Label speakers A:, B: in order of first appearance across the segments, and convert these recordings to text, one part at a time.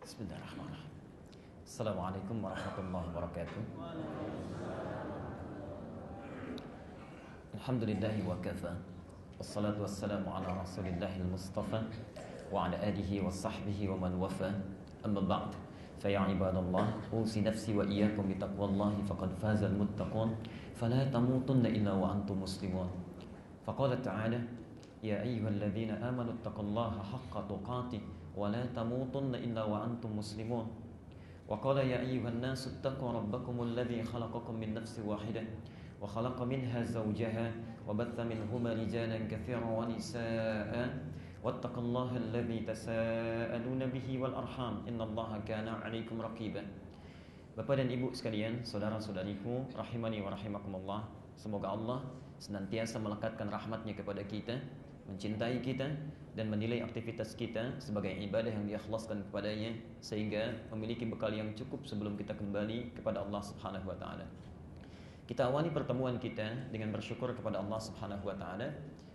A: Bismillahirrahmanirrahim. Assalamualaikum warahmatullahi wabarakatuh. Alhamdulillahi wa kafa. Wassalatu wassalamu ala rasulillahil mustafa wa ala alihi wa sahbihi wa man wafa. Amma ba'd. Fa ya ibadallah, usi nafsi wa iyyakum bi taqwallahi faqad fazal muttaqun. Fala tamutunna illa wa antum muslimun. Faqala ta'ala: Ya ayyuhalladzina amanu taqullaha haqqa tuqatih wa la tamutunna illa wa antum muslimun. Wa qala ya ayyuhan nasu ittaqu rabbakumul ladzi khalaqakum min nafsin wahidah wa khalaqa minha zawjaha wa batha minhuma rijalan katsiran wa nisaa'a wattaqullaha alladzi tasaaluna bihi wal arham innallaha kana 'alaikum raqiba. Bapak dan Ibu sekalian, saudara-saudariku rahimani wa rahimakumullah, semoga Allah senantiasa melekatkan rahmatnya kepada kita, mencintai kita, dan menilai aktivitas kita sebagai ibadah yang diikhlaskan kepadanya, sehingga memiliki bekal yang cukup sebelum kita kembali kepada Allah Subhanahu wa taala. Kita awali pertemuan kita dengan bersyukur kepada Allah Subhanahu wa taala.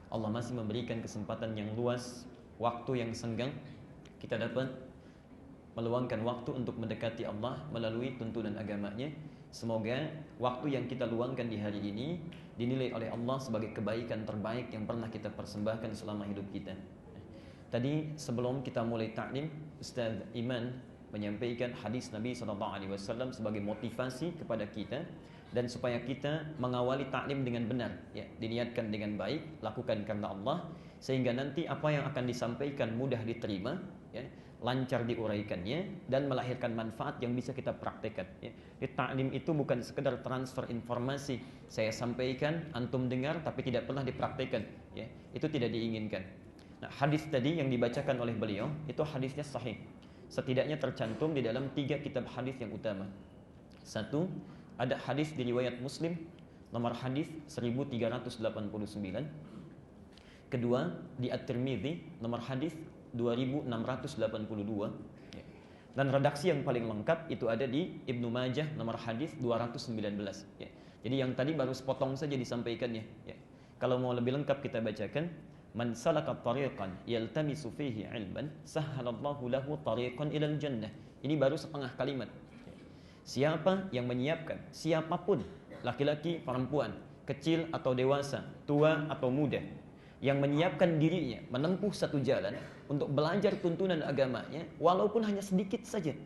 A: Allah masih memberikan kesempatan yang luas, waktu yang senggang, kita dapat meluangkan waktu untuk mendekati Allah melalui tuntunan agamanya. Semoga waktu yang kita luangkan di hari ini dinilai oleh Allah sebagai kebaikan terbaik yang pernah kita persembahkan selama hidup kita. Tadi sebelum kita mulai ta'lim, Ustaz Iman menyampaikan hadis Nabi SAW sebagai motivasi kepada kita, dan supaya kita mengawali ta'lim dengan benar, ya, diniatkan dengan baik, lakukan karena Allah, sehingga nanti apa yang akan disampaikan mudah diterima, ya, lancar diuraikannya, dan melahirkan manfaat yang bisa kita praktekkan, ya. Di ta'lim itu bukan sekedar transfer informasi, saya sampaikan, antum dengar, tapi tidak pernah dipraktekkan, ya. Itu tidak diinginkan. Nah, hadis tadi yang dibacakan oleh beliau itu hadisnya sahih. Setidaknya tercantum di dalam 3 kitab hadis yang utama. Satu, ada hadis di riwayat Muslim, nomor hadis 1389. Kedua, di At-Tirmidzi, nomor hadis 2682. Dan redaksi yang paling lengkap itu ada di Ibnu Majah, nomor hadis 219. Ya. Jadi yang tadi baru sepotong saja disampaikannya. Ya. Kalau mau lebih lengkap kita bacakan: Man salaka tariqan yaltamisu fihi ilman sahhalallahu lahu tariqan ilal jannah. Ini baru setengah kalimat. Siapa yang menyiapkan, siapapun, laki-laki, perempuan, kecil atau dewasa, tua atau muda, yang menyiapkan dirinya menempuh satu jalan untuk belajar tuntunan agamanya, walaupun hanya sedikit saja.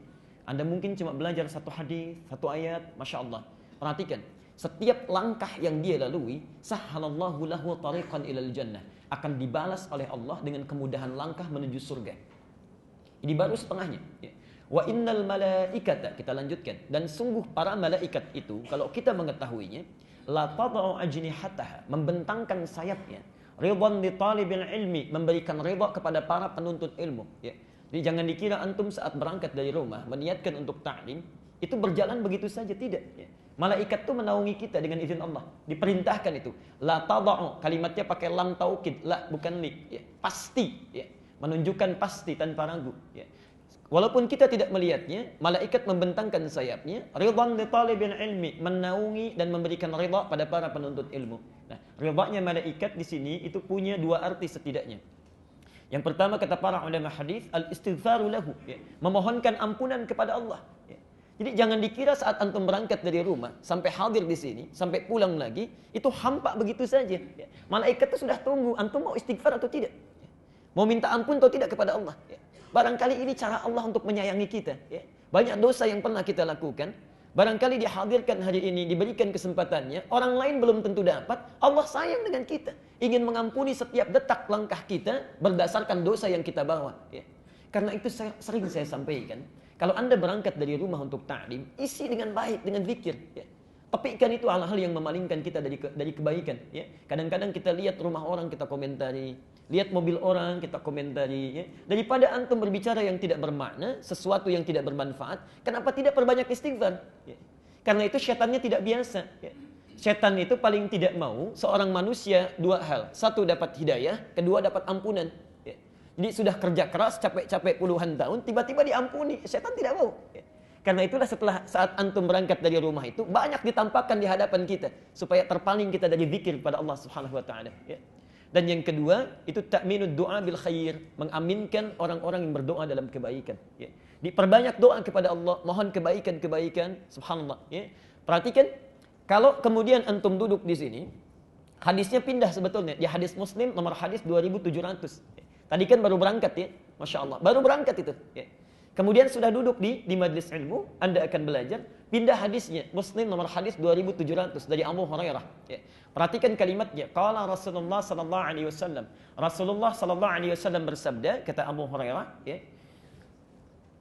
A: Anda mungkin cuma belajar satu hadis, satu ayat, Masya Allah. Perhatikan, setiap langkah yang dia lalui, sahhalallahu lahu tariqan ilal jannah, akan dibalas oleh Allah dengan kemudahan langkah menuju surga. Ini baru setengahnya, ya. Wa innal malaikata, kita lanjutkan, dan sungguh para malaikat itu, kalau kita mengetahuinya, la tadau ajnihataha, membentangkan sayapnya, ridwan li talibil ilmi, memberikan ridha kepada para penuntut ilmu, ya. Jadi jangan dikira antum saat berangkat dari rumah meniatkan untuk ta'lim itu berjalan begitu saja, tidak, ya. Malaikat itu menaungi kita dengan izin Allah. Diperintahkan itu. La tada'u, kalimatnya pakai lam taukid, la bukan li, ya. Pasti, ya. Menunjukkan pasti tanpa ragu, ya. Walaupun kita tidak melihatnya, malaikat membentangkan sayapnya, ridwan li talibil ilmi, menaungi dan memberikan ridha pada para penuntut ilmu. Nah, ridhanya malaikat di sini itu punya 2 arti setidaknya. Yang pertama, kata para ulama hadis, al-istighfaru lahu, ya. Memohonkan ampunan kepada Allah, ya. Jadi jangan dikira saat antum berangkat dari rumah sampai hadir di sini, sampai pulang lagi, itu hampa begitu saja, ya. Malaikat itu sudah tunggu antum mau istighfar atau tidak, ya. Mau minta ampun atau tidak kepada Allah, ya. Barangkali ini cara Allah untuk menyayangi kita, ya. Banyak dosa yang pernah kita lakukan, barangkali dihadirkan hari ini, diberikan kesempatannya, orang lain belum tentu dapat. Allah sayang dengan kita, ingin mengampuni setiap detak langkah kita berdasarkan dosa yang kita bawa, ya. Karena itu sering saya sampaikan, kalau Anda berangkat dari rumah untuk ta'lim, isi dengan baik, dengan zikir, ya. Tapi kan itu hal-hal yang memalingkan kita dari kebaikan, ya. Kadang-kadang kita lihat rumah orang, kita komentari, lihat mobil orang, kita komentari, ya. Daripada antum berbicara yang tidak bermakna, sesuatu yang tidak bermanfaat, kenapa tidak perbanyak istighfar, ya. Karena itu syaitannya tidak biasa, ya. Syaitan itu paling tidak mau seorang manusia 2 hal. 1, dapat hidayah, 2, dapat ampunan, ya. Jadi sudah kerja keras, capek-capek puluhan tahun, tiba-tiba diampuni. Syaitan tidak mau, ya. Karena itulah setelah saat antum berangkat dari rumah itu, banyak ditampakkan di hadapan kita supaya terpaling kita dari zikir pada Allah Subhanahu wa taala, ya. Dan yang kedua, itu ta'minud doa bil khair, mengaminkan orang-orang yang berdoa dalam kebaikan. Ya. Diperbanyak doa kepada Allah, mohon kebaikan-kebaikan, subhanallah. Ya. Perhatikan, kalau kemudian antum duduk di sini, hadisnya pindah sebetulnya. Ya, hadis Muslim nomor hadis 2700. Ya. Tadi kan baru berangkat ya, Masya Allah, baru berangkat itu. Ya. Kemudian sudah duduk di majlis ilmu, Anda akan belajar, pindah hadisnya, Muslim nomor hadis 2700 dari Abu Hurairah. Ya. Perhatikan kalimatnya, qala Rasulullah sallallahu alaihi wasallam. Rasulullah sallallahu alaihi wasallam bersabda, kata Abu Hurairah, ya.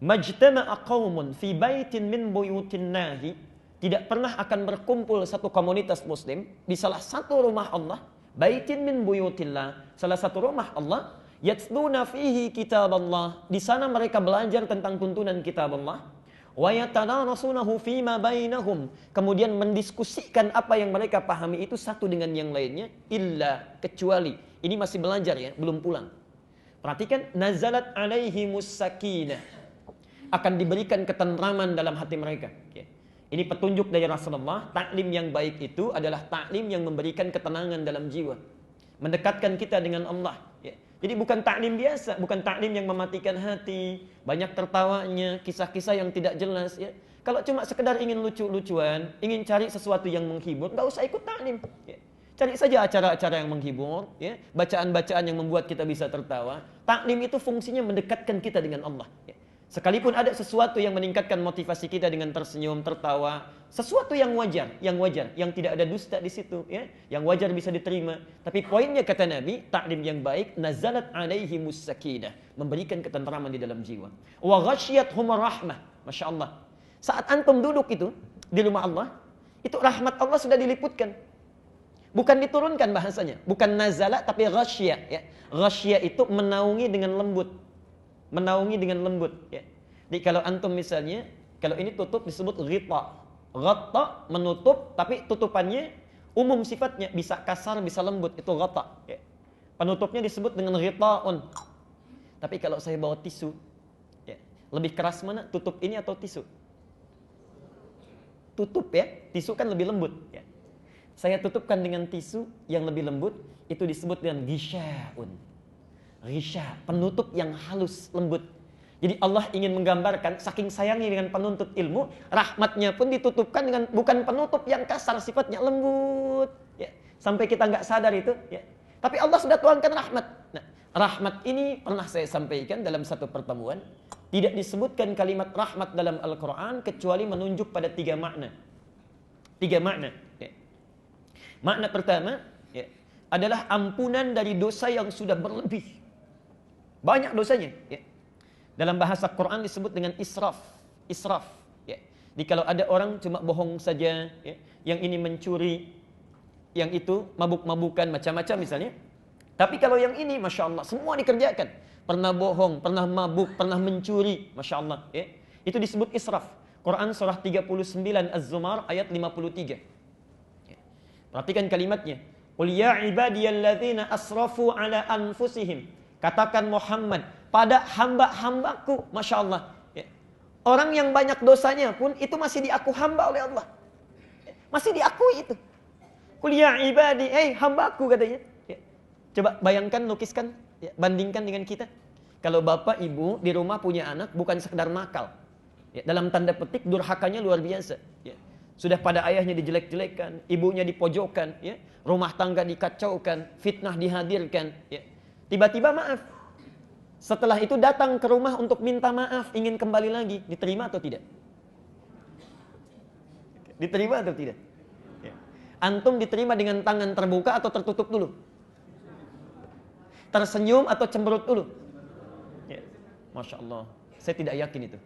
A: Majtama'a qaumun fi baitin min buyutinnahi, tidak pernah akan berkumpul satu komunitas muslim di salah satu rumah Allah, baitin min buyutillah, salah satu rumah Allah, yatluna fihi kitab Allah, di sana mereka belajar tentang tuntunan kitab Allah. Wa yatanarasunahu fima bainahum, kemudian mendiskusikan apa yang mereka pahami itu satu dengan yang lainnya, illa, kecuali, ini masih belajar ya, belum pulang. Perhatikan, nazalat alaihimus sakinah, akan diberikan ketentraman dalam hati mereka. Ya. Ini petunjuk dari Rasulullah, taklim yang baik itu adalah taklim yang memberikan ketenangan dalam jiwa, mendekatkan kita dengan Allah. Ya. Jadi bukan taklim biasa, bukan taklim yang mematikan hati, banyak tertawanya, kisah-kisah yang tidak jelas. Ya. Kalau cuma sekedar ingin lucu-lucuan, ingin cari sesuatu yang menghibur, nggak usah ikut taklim. Ya. Cari saja acara-acara yang menghibur, ya. Bacaan-bacaan yang membuat kita bisa tertawa. Taklim itu fungsinya mendekatkan kita dengan Allah. Ya. Sekalipun ada sesuatu yang meningkatkan motivasi kita dengan tersenyum, tertawa, sesuatu yang wajar, yang tidak ada dusta di situ, ya, yang wajar bisa diterima. Tapi poinnya kata Nabi, taklim yang baik, nazalat alaihimus sakinah, memberikan ketentraman di dalam jiwa. Wa ghasyiyatuhumur rahmah, masya Allah. Saat antum duduk itu di rumah Allah, itu rahmat Allah sudah diliputkan. Bukan diturunkan bahasanya, bukan nazalat tapi ghasyiyah, ya. Ghasyiyah itu menaungi dengan lembut. Menaungi dengan lembut. Ya. Jadi kalau antum misalnya, kalau ini tutup disebut ghita. Ghata, menutup, tapi tutupannya umum sifatnya. Bisa kasar, bisa lembut. Itu ghata. Ya. Penutupnya disebut dengan ghita'un. Tapi kalau saya bawa tisu, ya, lebih keras mana? Tutup ini atau tisu? Tutup ya. Tisu kan lebih lembut. Ya. Saya tutupkan dengan tisu yang lebih lembut. Itu disebut dengan ghisya'un. Ghisya, penutup yang halus, lembut. Jadi Allah ingin menggambarkan, saking sayangnya dengan penuntut ilmu, rahmatnya pun ditutupkan dengan bukan penutup yang kasar, sifatnya lembut. Ya. Sampai kita nggak sadar itu. Ya. Tapi Allah sudah tuangkan rahmat. Nah, rahmat ini pernah saya sampaikan dalam satu pertemuan. Tidak disebutkan kalimat rahmat dalam Al-Quran, kecuali menunjuk pada 3 makna. 3 makna. Ya. Makna pertama, ya, adalah ampunan dari dosa yang sudah berlebih. Banyak dosanya. Ya. Dalam bahasa Quran disebut dengan israf. Israf. Ya. Jadi kalau ada orang cuma bohong saja, ya, yang ini mencuri, yang itu mabuk-mabukan, macam-macam misalnya. Tapi kalau yang ini, Masya Allah, semua dikerjakan. Pernah bohong, pernah mabuk, pernah mencuri. Masya Allah. Ya. Itu disebut israf. Quran surah 39 Az-Zumar ayat 53. Ya. Perhatikan kalimatnya. Qul ya ibadiyalladzina asrafu ala anfusihim. Katakan Muhammad, pada hamba-hambaku, Masya Allah. Ya. Orang yang banyak dosanya pun itu masih diaku hamba oleh Allah. Ya. Masih diakui itu. Qul ya ibadi, hambaku katanya. Ya. Coba bayangkan, lukiskan, ya, bandingkan dengan kita. Kalau bapak ibu di rumah punya anak bukan sekedar nakal. Ya, dalam tanda petik durhakanya luar biasa. Ya. Sudah pada ayahnya dijelek-jelekkan, ibunya dipojokkan, ya. Rumah tangga dikacaukan, fitnah dihadirkan. Ya. Tiba-tiba maaf. Setelah itu datang ke rumah untuk minta maaf, ingin kembali lagi. Diterima atau tidak? Diterima atau tidak? Ya. Antum diterima dengan tangan terbuka atau tertutup dulu? Tersenyum atau cemberut dulu? Ya. Masya Allah. Saya tidak yakin itu.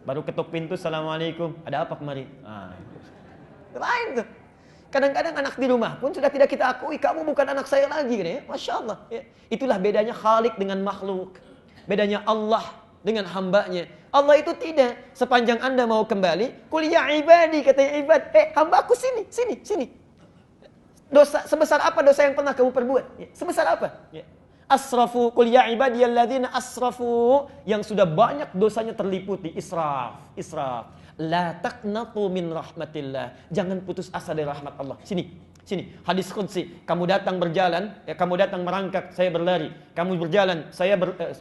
A: Baru ketuk pintu, Assalamualaikum. Ada apa kemari? Lain tuh. Kadang-kadang anak di rumah pun sudah tidak kita akui, kamu bukan anak saya lagi, ya. Masya Allah. Ya. Itulah bedanya Khalik dengan makhluk. Bedanya Allah dengan hambanya. Allah itu tidak. Sepanjang Anda mau kembali, qul ya ibadi, katanya ibad, hambaku sini. Dosa sebesar apa dosa yang pernah kamu perbuat? Ya. Sebesar apa? Ya. Asrafu, qul ya ibadiyalladzina asrafu, yang sudah banyak dosanya terliputi, israf. La taqnatu min rahmatillah. Jangan putus asa dari rahmat Allah. Sini. Sini, hadis qudsi, kamu datang berjalan, kamu datang merangkak, saya berlari. Kamu berjalan,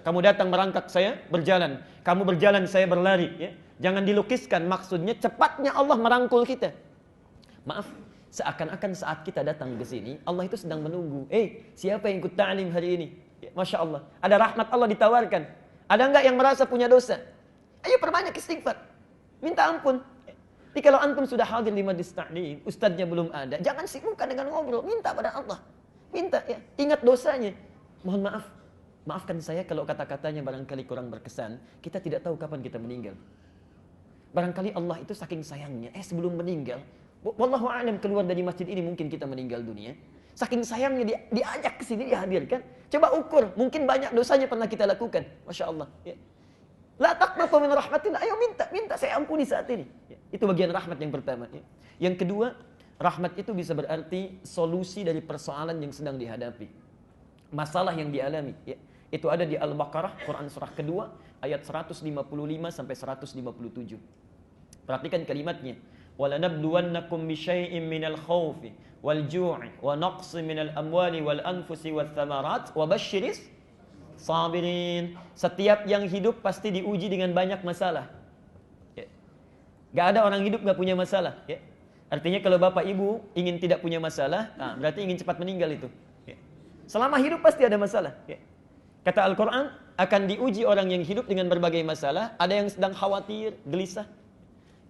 A: kamu datang merangkak, saya berjalan. Kamu berjalan, saya berlari. Ya. Jangan dilukiskan, maksudnya cepatnya Allah merangkul kita. Maaf, seakan-akan saat kita datang ke sini, Allah itu sedang menunggu. Siapa yang ikut ta'lim hari ini? Ya, Masya Allah, ada rahmat Allah ditawarkan. Ada enggak yang merasa punya dosa? Ayo perbanyak istighfar, minta ampun. Jadi kalau antum sudah hadir di majlis ta'lim, ustadznya belum ada, jangan sibukkan dengan ngobrol, minta pada Allah. Minta ya, ingat dosanya. Mohon maaf, maafkan saya kalau kata-katanya barangkali kurang berkesan. Kita tidak tahu kapan kita meninggal. Barangkali Allah itu saking sayangnya, sebelum meninggal, wallahu a'lam, keluar dari masjid ini mungkin kita meninggal dunia. Saking sayangnya diajak ke sini, dihadirkan. Coba ukur, mungkin banyak dosanya pernah kita lakukan. Masya Allah. Ya. La taqnatu min rahmatillah. Ayo minta saya ampuni saat ini. Ya. Itu bagian rahmat yang pertama. Ya. Yang kedua, rahmat itu bisa berarti solusi dari persoalan yang sedang dihadapi. Masalah yang dialami. Ya. Itu ada di Al-Baqarah, Quran surah kedua, ayat 155 sampai 157. Perhatikan kalimatnya. وَلَنَبْلُوَنَّكُمْ بِشَيْءٍ مِّنَ الْخَوْفِ وَالْجُوعِ وَنَقْصٍ مِّنَ الْأَمْوَالِ وَالْأَنفُسِ وَالثَّمَرَاتِ وَبَشِّرِ sabirin. Setiap yang hidup pasti diuji dengan banyak masalah. Ya. Gak ada orang hidup gak punya masalah. Ya. Artinya kalau bapak ibu ingin tidak punya masalah, berarti ingin cepat meninggal itu. Ya. Selama hidup pasti ada masalah. Ya. Kata Al-Quran, akan diuji orang yang hidup dengan berbagai masalah. Ada yang sedang khawatir, gelisah.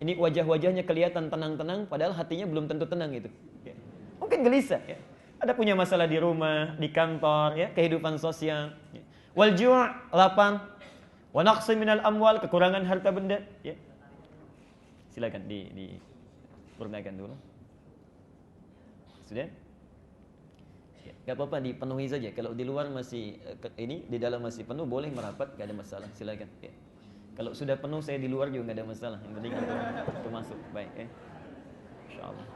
A: Ini wajah-wajahnya kelihatan tenang-tenang, padahal hatinya belum tentu tenang itu. Ya. Mungkin gelisah. Ya. Ada punya masalah di rumah, di kantor, ya, kehidupan sosial. Ya. Wal ju', lapang. Wa naqsin minal amwal, kekurangan harta benda. Ya. Silakan dipurnakan dulu. Sudah? Ya, gak apa-apa, dipenuhi saja. Kalau di luar masih di dalam masih penuh, boleh merapat, gak ada masalah. Silakan. Ya. Kalau sudah penuh, saya di luar juga gak ada masalah. Yang penting itu masuk. Baik. Ya. Insyaallah.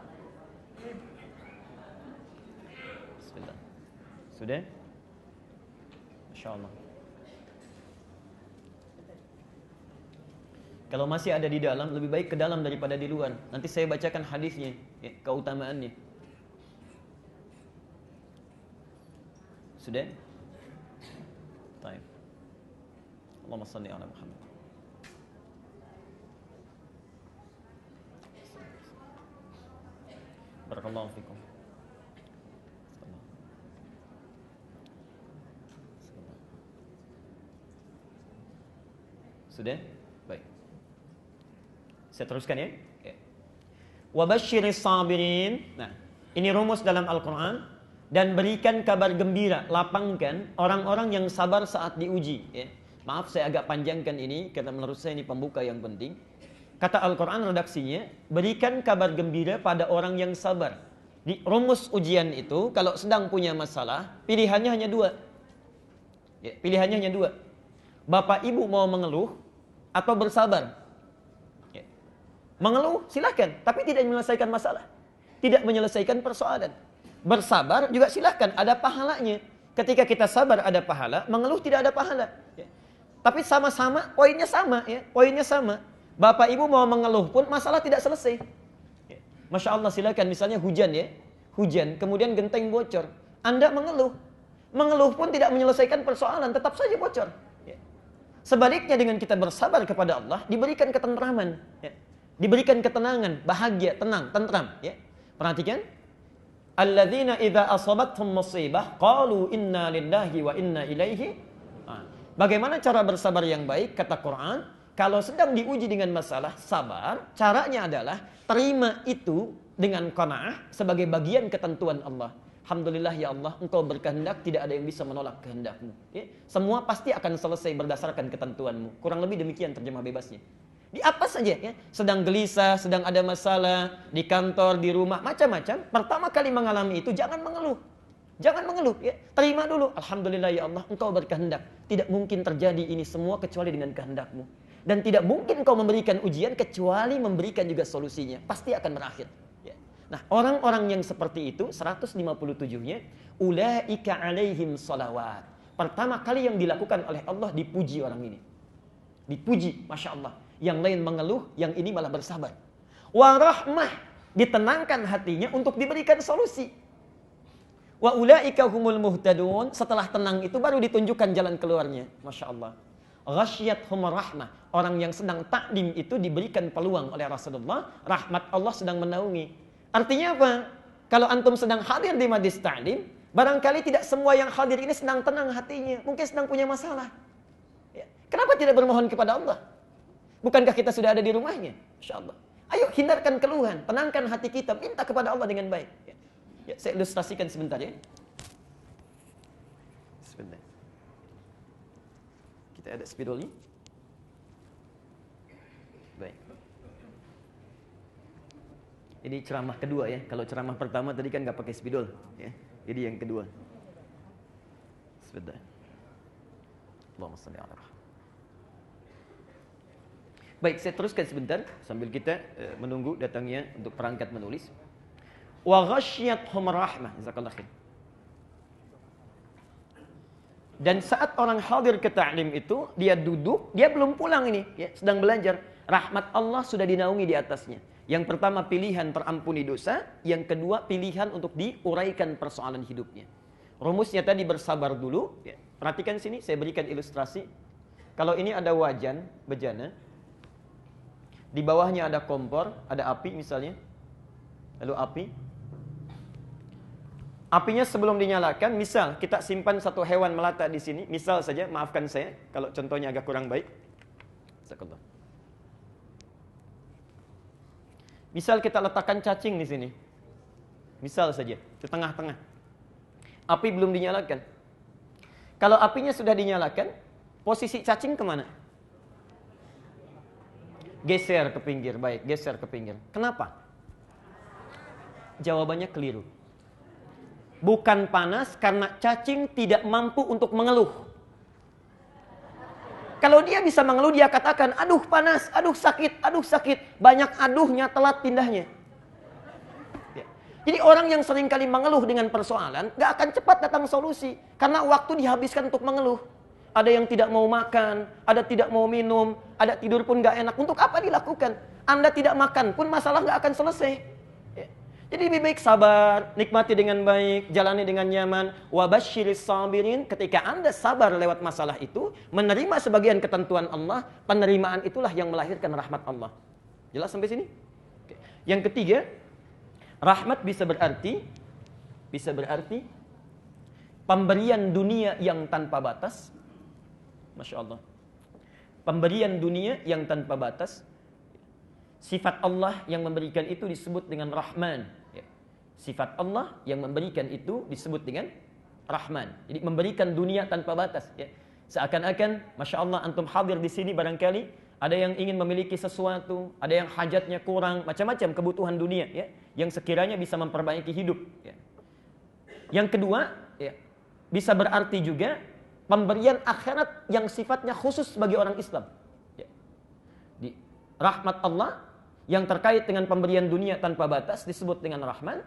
A: Bismillah. Sudah? Insyaallah. Kalau masih ada di dalam, lebih baik ke dalam daripada di luar. Nanti saya bacakan hadisnya, ya, keutamaannya. Sudah? Baik. Allahumma shalli ala Muhammad. Barakallahu fikum. Sudah? Baik. Saya teruskan ya. Wa basyiris sabirin. Nah, ini rumus dalam Al-Qur'an. Dan berikan kabar gembira, lapangkan orang-orang yang sabar saat diuji. Ya. Maaf saya agak panjangkan ini, karena menurut saya ini pembuka yang penting. Kata Al-Quran redaksinya, berikan kabar gembira pada orang yang sabar. Di rumus ujian itu, kalau sedang punya masalah, pilihannya hanya dua. Ya, pilihannya hanya dua. Bapak ibu mau mengeluh, atau bersabar. Ya. Mengeluh silakan, tapi tidak menyelesaikan masalah. Tidak menyelesaikan persoalan. Bersabar juga silakan, ada pahalanya. Ketika kita sabar ada pahala, mengeluh tidak ada pahala. Ya. Tapi sama-sama, poinnya sama. Ya. Poinnya sama. Bapak ibu mau mengeluh pun masalah tidak selesai. Ya. Masya Allah, silakan misalnya hujan ya. Hujan, kemudian genteng bocor. Anda mengeluh. Mengeluh pun tidak menyelesaikan persoalan, tetap saja bocor. Ya. Sebaliknya dengan kita bersabar kepada Allah, diberikan ketentraman. Ya. Diberikan ketenangan, bahagia, tenang, tentram. Ya. Perhatikan. Alladzina idza asabathum musibah qalu inna lillahi wa inna ilaihi. Bagaimana cara bersabar yang baik? Kata Quran, kalau sedang diuji dengan masalah, sabar, caranya adalah terima itu dengan qanaah sebagai bagian ketentuan Allah. Alhamdulillah ya Allah, Engkau berkehendak, tidak ada yang bisa menolak kehendakmu. Ya? Semua pasti akan selesai berdasarkan ketentuanmu. Kurang lebih demikian terjemah bebasnya. Di apa saja ya, sedang gelisah, sedang ada masalah, di kantor, di rumah, macam-macam. Pertama kali mengalami itu, jangan mengeluh. Jangan mengeluh, ya. Terima dulu. Alhamdulillah ya Allah, Engkau berkehendak. Tidak mungkin terjadi ini semua kecuali dengan kehendakmu. Dan tidak mungkin Engkau memberikan ujian kecuali memberikan juga solusinya. Pasti akan berakhir. Ya. Nah, orang-orang yang seperti itu, 157-nya, ulaika alaihim salawat. Pertama kali yang dilakukan oleh Allah, dipuji orang ini. Dipuji, Masya Allah. Yang lain mengeluh, yang ini malah bersabar. Wa rahmah. ditenangkan hatinya untuk diberikan solusi. Wa ulaika humul muhtadun. Setelah tenang itu baru ditunjukkan jalan keluarnya. Masya Allah. Ghasyiyatuhum rahmah. Orang yang sedang taklim itu diberikan peluang oleh Rasulullah. Rahmat Allah sedang menaungi. Artinya apa? Kalau antum sedang hadir di majlis taklim, barangkali tidak semua yang hadir ini sedang tenang hatinya. Mungkin sedang punya masalah. Ya. Kenapa tidak bermohon kepada Allah? Bukankah kita sudah ada di rumahnya? Masya Allah. Ayo hindarkan keluhan, tenangkan hati kita, minta kepada Allah dengan baik. Ya, saya ilustrasikan sebentar ya. Sebentar. Kita ada spidol ini. Baik. Ini ceramah kedua ya. Kalau ceramah pertama tadi kan nggak pakai spidol, ya. Jadi yang kedua. Sebentar. Allahumma shalli ala Muhammad. Baik, saya teruskan sebentar sambil kita menunggu datangnya untuk perangkat menulis. Wa ghasyiyatuhum rahmah. Jazakallahu khair. Dan saat orang hadir ke ta'lim itu, dia duduk, dia belum pulang ini, ya, sedang belajar. Rahmat Allah sudah dinaungi di atasnya. Yang pertama pilihan terampuni dosa, yang kedua pilihan untuk diuraikan persoalan hidupnya. Rumusnya tadi bersabar dulu, ya. Perhatikan sini, saya berikan ilustrasi. Kalau ini ada wajan, bejana, di bawahnya ada kompor, ada api misalnya. Lalu api. Apinya sebelum dinyalakan, misal kita simpan satu hewan melata di sini, misal saja, maafkan saya kalau contohnya agak kurang baik. Misal kita letakkan cacing di sini. Misal saja, di tengah-tengah. Api belum dinyalakan. Kalau apinya sudah dinyalakan, posisi cacing kemana? Geser ke pinggir, baik, geser ke pinggir. Kenapa? Jawabannya keliru. Bukan panas karena cacing tidak mampu untuk mengeluh. Kalau dia bisa mengeluh, dia katakan, aduh panas, aduh sakit, aduh sakit. Banyak aduhnya, telat pindahnya. Ya. Jadi orang yang sering kali mengeluh dengan persoalan, gak akan cepat datang solusi. Karena waktu dihabiskan untuk mengeluh. Ada yang tidak mau makan, ada tidak mau minum, ada tidur pun gak enak. Untuk apa dilakukan? Anda tidak makan pun masalah gak akan selesai. Ya. Jadi lebih baik sabar, nikmati dengan baik, jalani dengan nyaman. Wabasyiris sabirin. Ketika Anda sabar lewat masalah itu, menerima sebagian ketentuan Allah, penerimaan itulah yang melahirkan rahmat Allah. Jelas sampai sini? Oke. Yang ketiga, rahmat bisa berarti pemberian dunia yang tanpa batas. Masya Allah. Pemberian dunia yang tanpa batas. Sifat Allah yang memberikan itu disebut dengan Rahman. Sifat Allah yang memberikan itu disebut dengan Rahman. Jadi memberikan dunia tanpa batas. Seakan-akan, Masya Allah, antum hadir di sini barangkali ada yang ingin memiliki sesuatu, ada yang hajatnya kurang, macam-macam kebutuhan dunia, ya, yang sekiranya bisa memperbaiki hidup. Ya. Yang kedua, ya, bisa berarti juga pemberian akhirat yang sifatnya khusus bagi orang Islam. Ya. Di rahmat Allah yang terkait dengan pemberian dunia tanpa batas disebut dengan Rahman.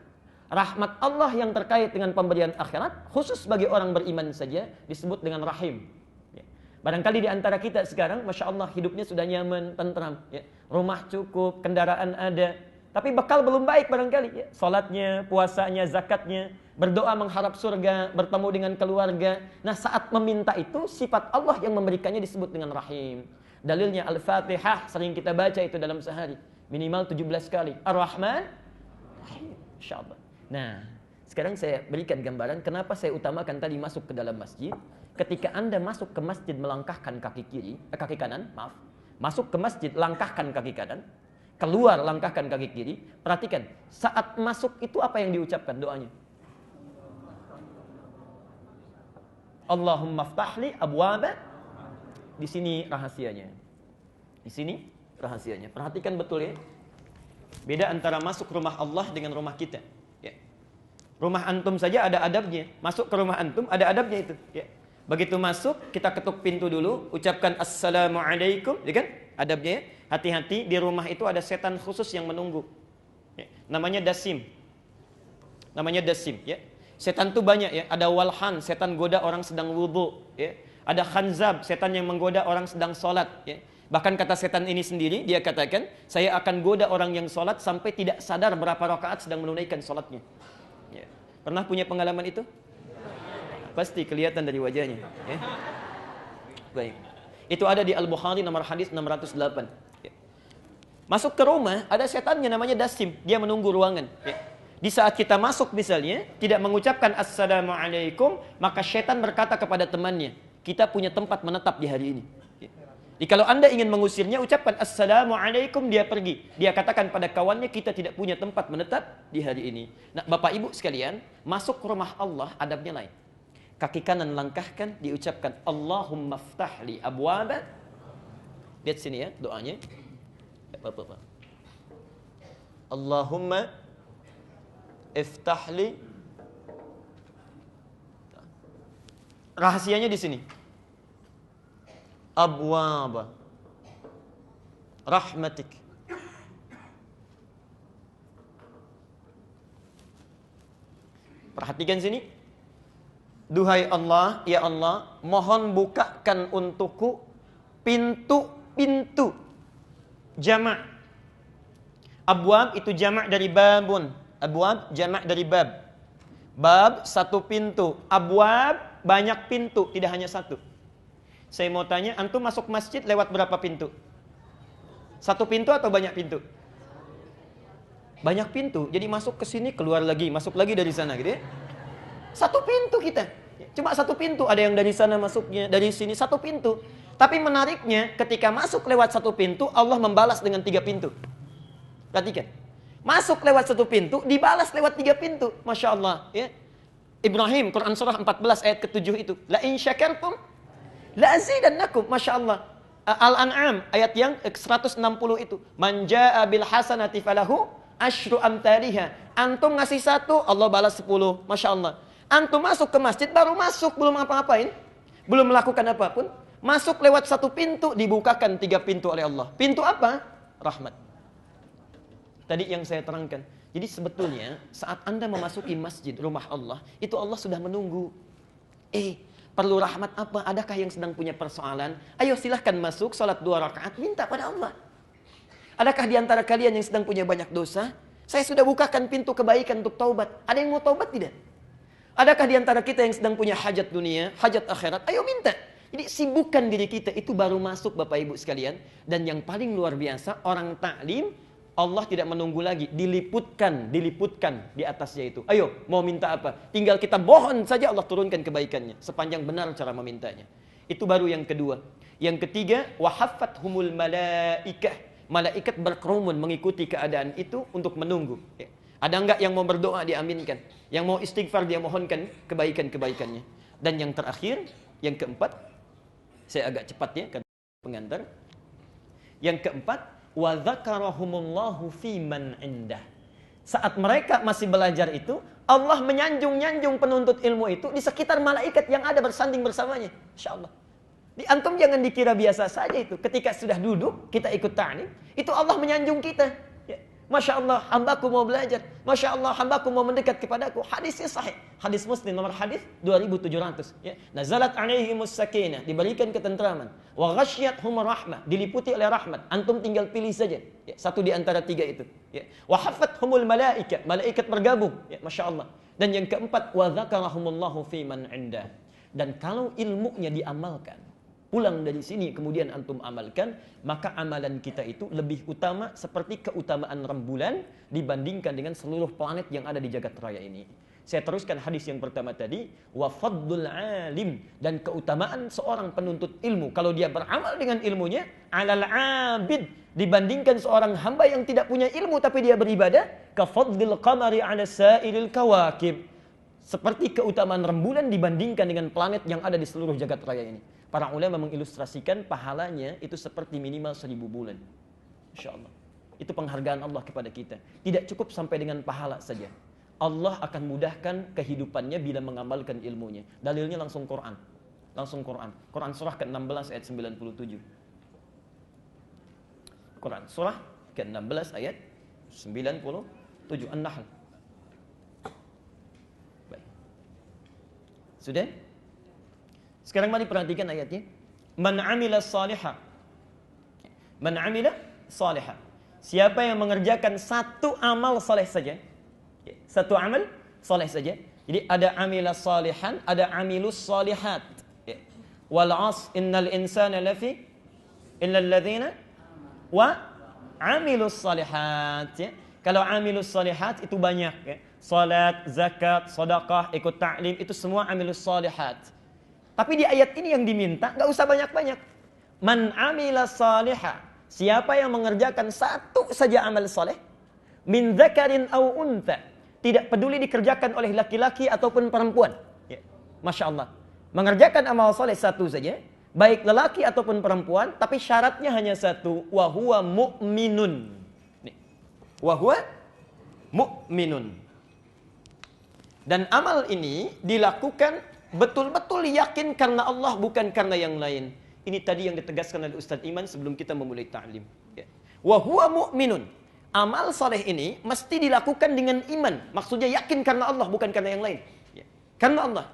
A: Rahmat Allah yang terkait dengan pemberian akhirat khusus bagi orang beriman saja disebut dengan Rahim. Ya. Barangkali di antara kita sekarang, Masya Allah, hidupnya sudah nyaman, tentram. Ya. Rumah cukup, kendaraan ada. Tapi bekal belum baik barangkali. Ya. Salatnya, puasanya, zakatnya. Berdoa mengharap surga, bertemu dengan keluarga. Nah, saat meminta itu, sifat Allah yang memberikannya disebut dengan Rahim. Dalilnya Al-Fatihah, sering kita baca itu dalam sehari. Minimal 17 kali. Ar-Rahman, Rahim. Insyaallah. Nah, sekarang saya berikan gambaran kenapa saya utamakan tadi masuk ke dalam masjid. Ketika Anda masuk ke masjid melangkahkan kaki kanan, masuk ke masjid langkahkan kaki kanan, keluar langkahkan kaki kiri. Perhatikan, saat masuk itu apa yang diucapkan doanya? Allahumma ftahli abwaba. Di sini rahasianya. Di sini rahasianya. Perhatikan betul ya. Beda antara masuk rumah Allah dengan rumah kita. Ya. Rumah antum saja ada adabnya. Masuk ke rumah antum ada adabnya itu. Ya. Begitu masuk, kita ketuk pintu dulu, ucapkan assalamualaikum, ya kan? Adabnya ya. Hati-hati, di rumah itu ada setan khusus yang menunggu. Ya. Namanya dasim. Ya. Setan itu banyak ya. Ada walhan, setan goda orang sedang wudu. Ya. Ada khanzab, setan yang menggoda orang sedang sholat. Ya. Bahkan kata setan ini sendiri, dia katakan, saya akan goda orang yang sholat sampai tidak sadar berapa rakaat sedang menunaikan sholatnya. Ya. Pernah punya pengalaman itu? Pasti kelihatan dari wajahnya. Ya. Baik. Itu ada di Al-Bukhari nomor hadis 608. Ya. Masuk ke rumah, ada setannya namanya Dasim. Dia menunggu ruangan. Ya. Di saat kita masuk misalnya, tidak mengucapkan Assalamualaikum, maka setan berkata kepada temannya, kita punya tempat menetap di hari ini. Jadi kalau Anda ingin mengusirnya, ucapkan Assalamualaikum, dia pergi. Dia katakan pada kawannya, kita tidak punya tempat menetap di hari ini. Nah, Bapak Ibu sekalian, masuk ke rumah Allah, adabnya lain. Kaki kanan langkahkan, diucapkan Allahumma ftahli abwaba. Lihat sini ya, doanya. Allahumma iftahli. Rahasianya di sini. Abwaba rahmatik. Perhatikan sini. Duhai Allah, ya Allah, mohon bukakan untukku pintu-pintu. Jamak. Abwab itu jamak dari babun. Abwab jamak dari bab. Bab satu pintu. Abwab banyak pintu, tidak hanya satu. Saya mau tanya, antum masuk masjid lewat berapa pintu? Satu pintu atau banyak pintu? Banyak pintu. Jadi masuk ke sini, keluar lagi, masuk lagi dari sana gitu ya. Satu pintu kita. Cuma satu pintu, ada yang dari sana masuknya, dari sini satu pintu. Tapi menariknya, ketika masuk lewat satu pintu, Allah membalas dengan 3 pintu. Perhatikan. Masuk lewat satu pintu, dibalas lewat 3 pintu. Masya Allah. Ya. Ibrahim, Quran surah 14 ayat ke-7 itu. La in syakartum la azidannakum. Masya Allah. Al-An'am ayat yang 160 itu. Man jaa bil hasanati falahu asyru amthaliha. Antum ngasih 1, Allah balas 10. Masya Allah. Antum masuk ke masjid, baru masuk, belum apa-apain, belum melakukan apapun, masuk lewat satu pintu, dibukakan 3 pintu oleh Allah. Pintu apa? Rahmat. Tadi yang saya terangkan. Jadi sebetulnya saat Anda memasuki masjid rumah Allah, itu Allah sudah menunggu. Perlu rahmat apa? Adakah yang sedang punya persoalan? Ayo silahkan masuk, salat 2 rakaat, minta pada Allah. Adakah di antara kalian yang sedang punya banyak dosa? Saya sudah bukakan pintu kebaikan untuk taubat. Ada yang mau taubat tidak? Adakah di antara kita yang sedang punya hajat dunia, hajat akhirat? Ayo minta. Jadi sibukkan diri kita, itu baru masuk Bapak Ibu sekalian. Dan yang paling luar biasa, orang taklim, Allah tidak menunggu lagi, diliputkan di atasnya itu. Ayo, mau minta apa? Tinggal kita mohon saja Allah turunkan kebaikannya, sepanjang benar cara memintanya. Itu baru yang kedua. Yang ketiga, wahaffathumul malaikah. Malaikat berkerumun mengikuti keadaan itu untuk menunggu. Ada enggak yang mau berdoa diaminkan? Yang mau istighfar dia mohonkan kebaikan-kebaikannya. Dan yang terakhir, yang keempat, saya agak cepat ya, karena pengantar. Yang keempat, wa dzakarahumullahu fi man indah. Saat mereka masih belajar itu, Allah menyanjung-nyanjung penuntut ilmu itu di sekitar malaikat yang ada bersanding bersamanya. Insyaallah. Di antum jangan dikira biasa saja itu. Ketika sudah duduk, kita ikut ta'lim, itu Allah menyanjung kita. Ya. Masya Allah, hambaku mau belajar. Masya Allah, hambaku mau mendekat kepadaku. Hadisnya sahih. Hadis Muslim nomor hadis 2700. Ya. Nazalat alaihimus sakinah, diberikan ketentraman. Wa ghasyiyathumur rahmah, diliputi oleh rahmat. Antum tinggal pilih saja. Ya. Satu di antara 3 itu. Ya. Wa haffathumul malaika, malaikat bergabung. Ya. Masya Allah. Dan yang keempat, wa dzakarahumullahu fi man indah. Dan kalau ilmunya diamalkan, pulang dari sini kemudian antum amalkan, maka amalan kita itu lebih utama seperti keutamaan rembulan dibandingkan dengan seluruh planet yang ada di jagat raya ini. Saya teruskan hadis yang pertama tadi, wa fadlul alim, dan keutamaan seorang penuntut ilmu kalau dia beramal dengan ilmunya, alal abid, dibandingkan seorang hamba yang tidak punya ilmu tapi dia beribadah, ka fadlil qamari ala sairil kawakib, seperti keutamaan rembulan dibandingkan dengan planet yang ada di seluruh jagat raya ini. Para ulama mengilustrasikan pahalanya itu seperti minimal 1000 bulan. Insya Allah. Itu penghargaan Allah kepada kita. Tidak cukup sampai dengan pahala saja. Allah akan mudahkan kehidupannya bila mengamalkan ilmunya. Dalilnya langsung Quran. Langsung Quran. Quran surah ke-16 ayat 97. Quran surah ke-16 ayat 97. An-Nahl. Baik. Sudah? Sekarang mari perhatikan ayatnya. Man amila salihah. Man amila salihan. Siapa yang mengerjakan satu amal saleh saja. Satu amal saleh saja. Jadi ada amila salihan, ada amilus salihat. Wal 'asr innal insana lafi illal ladzina wa amilus salihat. Kalau amilus salihat itu banyak ya. Salat, zakat, sedekah, ikut ta'lim, itu semua amilus salihat. Tapi di ayat ini yang diminta enggak usah banyak-banyak. Man amila salihah. Siapa yang mengerjakan satu saja amal saleh, min dzakarin aw untha, tidak peduli dikerjakan oleh laki-laki ataupun perempuan. Ya. Masya Allah. Mengerjakan amal saleh satu saja, baik lelaki ataupun perempuan, tapi syaratnya hanya satu, wa huwa mu'minun. Wa huwa mu'minun. Dan amal ini dilakukan betul-betul yakin karena Allah, bukan karena yang lain. Ini tadi yang ditegaskan oleh Ustaz Iman sebelum kita memulai ta'lim. Ya. Wa huwa mu'minun. Amal saleh ini mesti dilakukan dengan iman. Maksudnya yakin karena Allah, bukan karena yang lain. Ya. Karena Allah.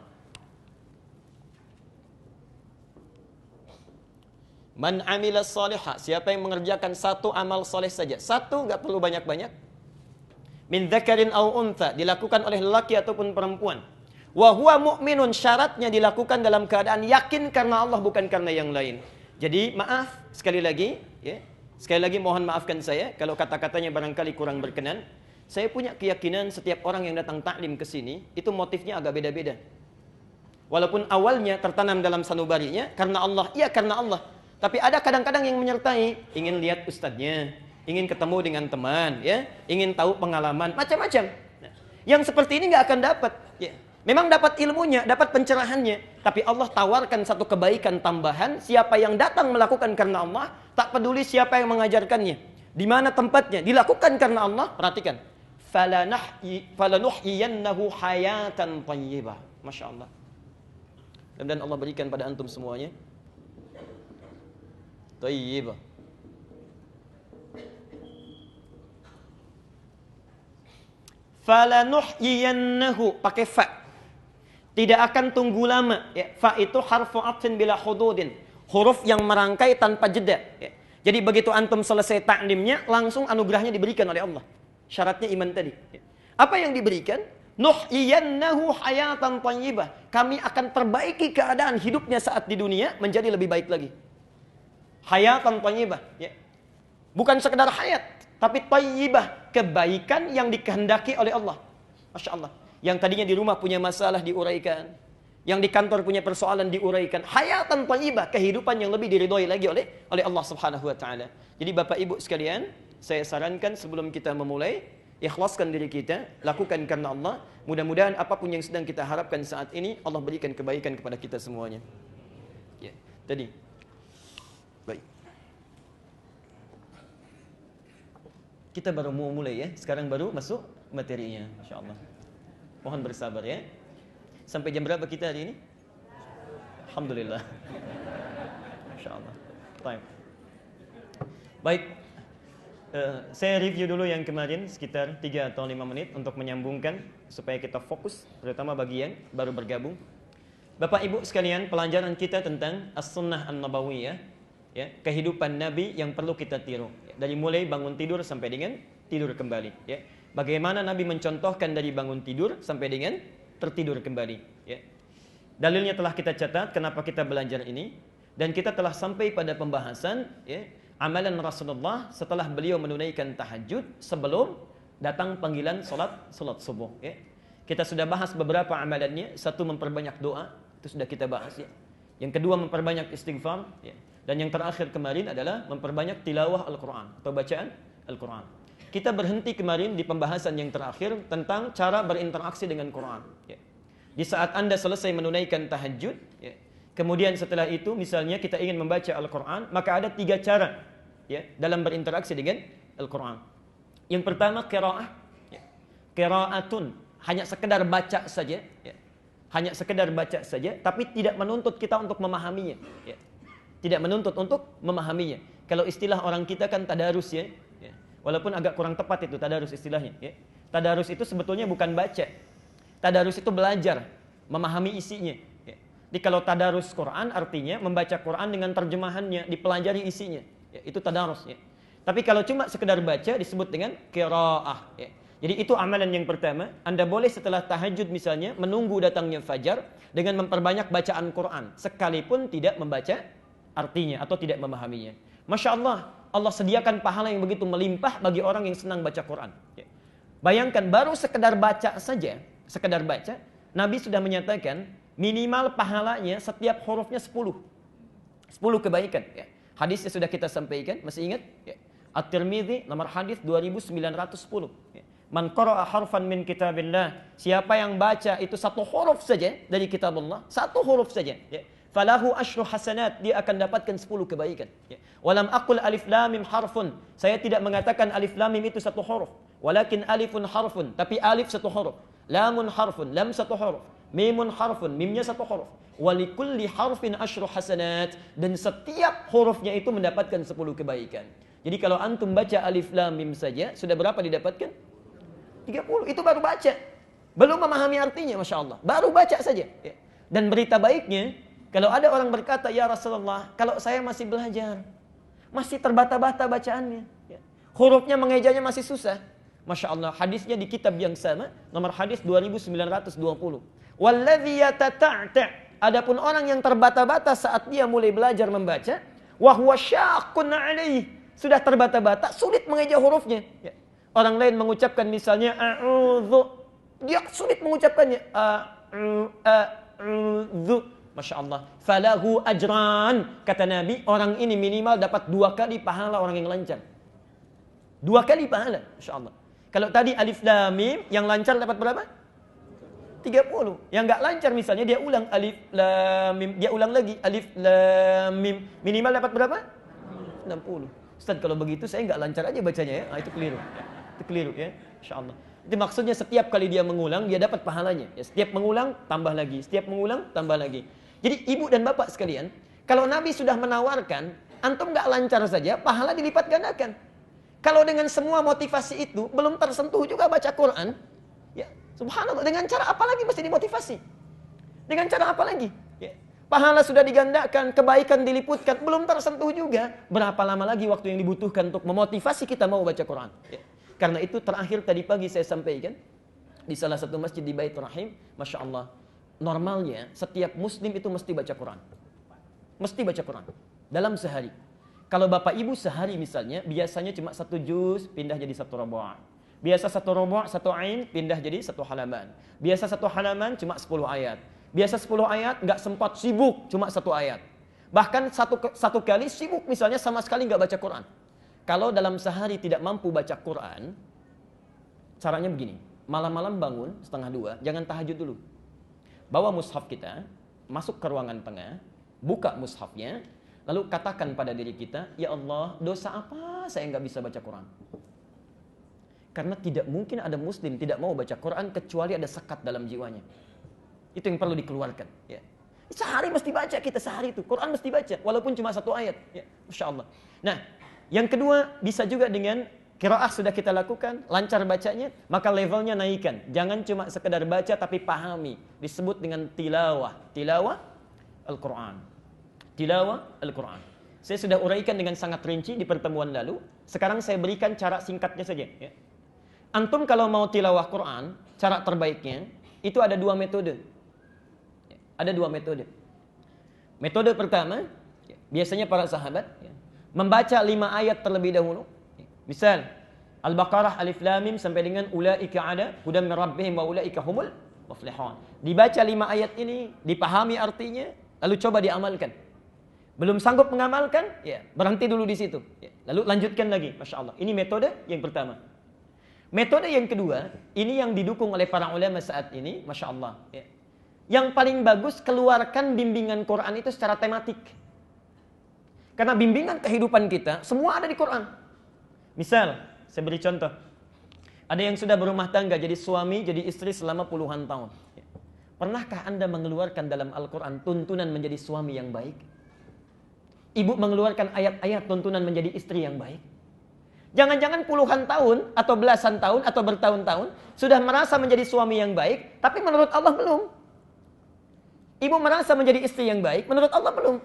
A: Man amila salihah. Siapa yang mengerjakan satu amal saleh saja. Satu, enggak perlu banyak-banyak. Min dzakarin aw untha. Dilakukan oleh lelaki ataupun perempuan. Wa huwa mu'minun, syaratnya dilakukan dalam keadaan yakin karena Allah, bukan karena yang lain. Jadi maaf sekali lagi, ya. Sekali lagi mohon maafkan saya kalau kata-katanya barangkali kurang berkenan. Saya punya keyakinan setiap orang yang datang taklim ke sini itu motifnya agak beda-beda. Walaupun awalnya tertanam dalam sanubarinya karena Allah, iya karena Allah. Tapi ada kadang-kadang yang menyertai, ingin lihat ustadznya, ingin ketemu dengan teman, ya, ingin tahu pengalaman, macam-macam. Nah, yang seperti ini nggak akan dapat, ya. Memang dapat ilmunya, dapat pencerahannya, tapi Allah tawarkan satu kebaikan tambahan. Siapa yang datang melakukan karena Allah, tak peduli siapa yang mengajarkannya, di mana tempatnya, dilakukan karena Allah. Perhatikan, falanuhyiyannahu hayatan thayyibah. Masya Allah. Dan Allah berikan pada antum semuanya thayyibah. Falanuhyiyannahu, pakai fa. Tidak akan tunggu lama. Ya. Fa itu harfu atfin bila hududin. Huruf yang merangkai tanpa jeda. Ya. Jadi begitu antum selesai taklimnya, langsung anugerahnya diberikan oleh Allah. Syaratnya iman tadi. Ya. Apa yang diberikan? Nuhyiyannahu hayatan thayyibah. Kami akan perbaiki keadaan hidupnya saat di dunia menjadi lebih baik lagi. Hayatan thayyibah. Ya. Bukan sekedar hayat, tapi thayyibah. Kebaikan yang dikehendaki oleh Allah. Masya Allah. Yang tadinya di rumah punya masalah diuraikan. Yang di kantor punya persoalan diuraikan. Hayatan thayyibah, kehidupan yang lebih diridhoi lagi oleh Allah Subhanahu wa taala. Jadi Bapak Ibu sekalian, saya sarankan sebelum kita memulai, ikhlaskan diri kita, lakukan karena Allah. Mudah-mudahan apapun yang sedang kita harapkan saat ini, Allah berikan kebaikan kepada kita semuanya. Ya, tadi. Baik. Kita baru mau mulai ya, sekarang baru masuk materinya, Masya Allah. Mohon bersabar ya. Sampai jam berapa kita hari ini? Alhamdulillah. Masya Allah. Baik. Saya review dulu yang kemarin sekitar 3 atau 5 menit untuk menyambungkan supaya kita fokus, terutama bagi yang baru bergabung. Bapak Ibu sekalian, pelajaran kita tentang As-Sunnah An-Nabawiyah, ya, kehidupan Nabi yang perlu kita tiru. Dari mulai bangun tidur sampai dengan tidur kembali. Ya. Bagaimana Nabi mencontohkan dari bangun tidur sampai dengan tertidur kembali. Ya. Dalilnya telah kita catat kenapa kita belajar ini. Dan kita telah sampai pada pembahasan ya, amalan Rasulullah setelah beliau menunaikan tahajud sebelum datang panggilan salat subuh. Ya. Kita sudah bahas beberapa amalannya. Satu, memperbanyak doa. Itu sudah kita bahas. Ya. Yang kedua, memperbanyak istighfar. Ya. Dan yang terakhir kemarin adalah memperbanyak tilawah Al-Quran atau bacaan Al-Quran. Kita berhenti kemarin di pembahasan yang terakhir tentang cara berinteraksi dengan Quran. Ya. Di saat Anda selesai menunaikan tahajud, ya, kemudian setelah itu misalnya kita ingin membaca Al-Quran, maka ada 3 cara ya, dalam berinteraksi dengan Al-Quran. Yang pertama, qiraah. Ya. Qiraatun, hanya sekedar baca saja. Ya. Hanya sekedar baca saja, tapi tidak menuntut kita untuk memahaminya. Ya. Tidak menuntut untuk memahaminya. Kalau istilah orang kita kan tadarus ya. Walaupun agak kurang tepat itu tadarus istilahnya. Ya. Tadarus itu sebetulnya bukan baca. Tadarus itu belajar, memahami isinya. Ya. Jadi kalau tadarus Quran artinya membaca Quran dengan terjemahannya, dipelajari isinya. Ya, itu tadarus ya. Tapi kalau cuma sekedar baca disebut dengan qiraah ya. Jadi itu amalan yang pertama. Anda boleh setelah tahajud misalnya menunggu datangnya fajar dengan memperbanyak bacaan Quran sekalipun tidak membaca artinya atau tidak memahaminya. Masya Allah, Allah sediakan pahala yang begitu melimpah bagi orang yang senang baca Quran ya. Bayangkan baru sekedar baca saja, sekedar baca, Nabi sudah menyatakan minimal pahalanya setiap hurufnya 10 kebaikan ya. Hadisnya sudah kita sampaikan, masih ingat ya? At-Tirmidzi nomor hadis 2910 ya. Man qara'a harfan min kitabillah, siapa yang baca itu satu huruf saja dari kitab Allah, satu huruf saja ya, falahu asyru hasanat, dia akan dapatkan 10 kebaikan ya. Walam aqul alif lam mim harfun, saya tidak mengatakan alif lam mim itu satu huruf, walakin alifun harfun, tapi alif satu huruf, lamun harfun, lam satu huruf, mimun harfun, mimnya satu huruf, walikulli harfin asyru hasanat, dan setiap hurufnya itu mendapatkan 10 kebaikan. Jadi kalau antum baca alif lam mim saja sudah berapa didapatkan? 30, itu baru baca. Belum memahami artinya, Masya Allah. Baru baca saja. Ya. Dan berita baiknya, kalau ada orang berkata, ya Rasulullah, kalau saya masih belajar, masih terbata-bata bacaannya. Ya. Hurufnya, mengejanya masih susah. Masya Allah, hadisnya di kitab yang sama, nomor hadis 2920. Walladhi yatata'ta'. Adapun orang yang terbata-bata saat dia mulai belajar membaca, wahuwa syaqqun 'alaih. Sudah terbata-bata, sulit mengeja hurufnya. Ya. Orang lain mengucapkan misalnya a'udzu, dia sulit mengucapkannya a'udzu. Masya Allah. Falahu ajran. Kata Nabi, orang ini minimal dapat 2 kali pahala orang yang lancar. 2 kali pahala. Masya Allah. Kalau tadi alif lam mim, yang lancar dapat berapa? 30. Yang enggak lancar misalnya dia ulang alif lam mim, dia ulang lagi alif lam mim, minimal dapat berapa? 60. Ustaz, kalau begitu saya enggak lancar aja bacanya ya. Itu keliru. Itu keliru ya, insyaallah. Itu maksudnya setiap kali dia mengulang dia dapat pahalanya. Ya, setiap mengulang tambah lagi, setiap mengulang tambah lagi. Jadi ibu dan bapak sekalian, kalau Nabi sudah menawarkan, antum nggak lancar saja, pahala dilipat gandakan. Kalau dengan semua motivasi itu belum tersentuh juga baca Quran, ya subhanallah. Dengan cara apa lagi mesti dimotivasi? Dengan cara apa lagi? Ya, pahala sudah digandakan, kebaikan diliputkan, belum tersentuh juga. Berapa lama lagi waktu yang dibutuhkan untuk memotivasi kita mau baca Quran? Ya. Karena itu terakhir tadi pagi saya sampaikan di salah satu masjid di Bait Rahim, Masya Allah, normalnya setiap muslim itu mesti baca Quran. Mesti baca Quran dalam sehari. Kalau bapak ibu sehari misalnya, biasanya cuma 1 juz, pindah jadi 1 robo'. Biasa 1 robo', 1 ain, pindah jadi 1 halaman. Biasa 1 halaman cuma 10 ayat. Biasa 10 ayat, nggak sempat, sibuk, cuma 1 ayat. Bahkan satu kali sibuk misalnya sama sekali nggak baca Quran. Kalau dalam sehari tidak mampu baca Quran, caranya begini. Malam-malam bangun setengah 2, jangan tahajud dulu. Bawa mushaf kita, masuk ke ruangan tengah, buka mushafnya, lalu katakan pada diri kita, ya Allah, dosa apa saya nggak bisa baca Quran? Karena tidak mungkin ada muslim tidak mau baca Quran kecuali ada sekat dalam jiwanya. Itu yang perlu dikeluarkan. Ya. Sehari mesti baca kita, sehari itu Quran mesti baca, walaupun cuma 1 ayat. Ya, Masya Allah. Nah, yang kedua, bisa juga dengan qiraah sudah kita lakukan, lancar bacanya, maka levelnya naikkan. Jangan cuma sekedar baca tapi pahami. Disebut dengan tilawah. Tilawah Al-Quran. Tilawah Al-Quran. Saya sudah uraikan dengan sangat rinci di pertemuan lalu. Sekarang saya berikan cara singkatnya saja. Ya. Antum kalau mau tilawah Quran, cara terbaiknya, itu ada 2 metode. Ya, ada 2 metode. Metode pertama, ya, biasanya para sahabat, ya, membaca 5 ayat terlebih dahulu. Misal, Al-Baqarah alif lam mim sampai dengan ulaika ada hudam min rabbihim wa ulaika humul muflihun. Dibaca 5 ayat ini, dipahami artinya, lalu coba diamalkan. Belum sanggup mengamalkan, ya berhenti dulu di situ. Ya, lalu lanjutkan lagi, Masya Allah. Ini metode yang pertama. Metode yang kedua, ini yang didukung oleh para ulama saat ini, Masya Allah. Ya. Yang paling bagus, keluarkan bimbingan Quran itu secara tematik. Karena bimbingan kehidupan kita, semua ada di Quran. Misal, saya beri contoh. Ada yang sudah berumah tangga, jadi suami, jadi istri selama puluhan tahun. Ya. Pernahkah Anda mengeluarkan dalam Al-Quran tuntunan menjadi suami yang baik? Ibu mengeluarkan ayat-ayat tuntunan menjadi istri yang baik? Jangan-jangan puluhan tahun, atau belasan tahun, atau bertahun-tahun, sudah merasa menjadi suami yang baik, tapi menurut Allah belum. Ibu merasa menjadi istri yang baik, menurut Allah belum.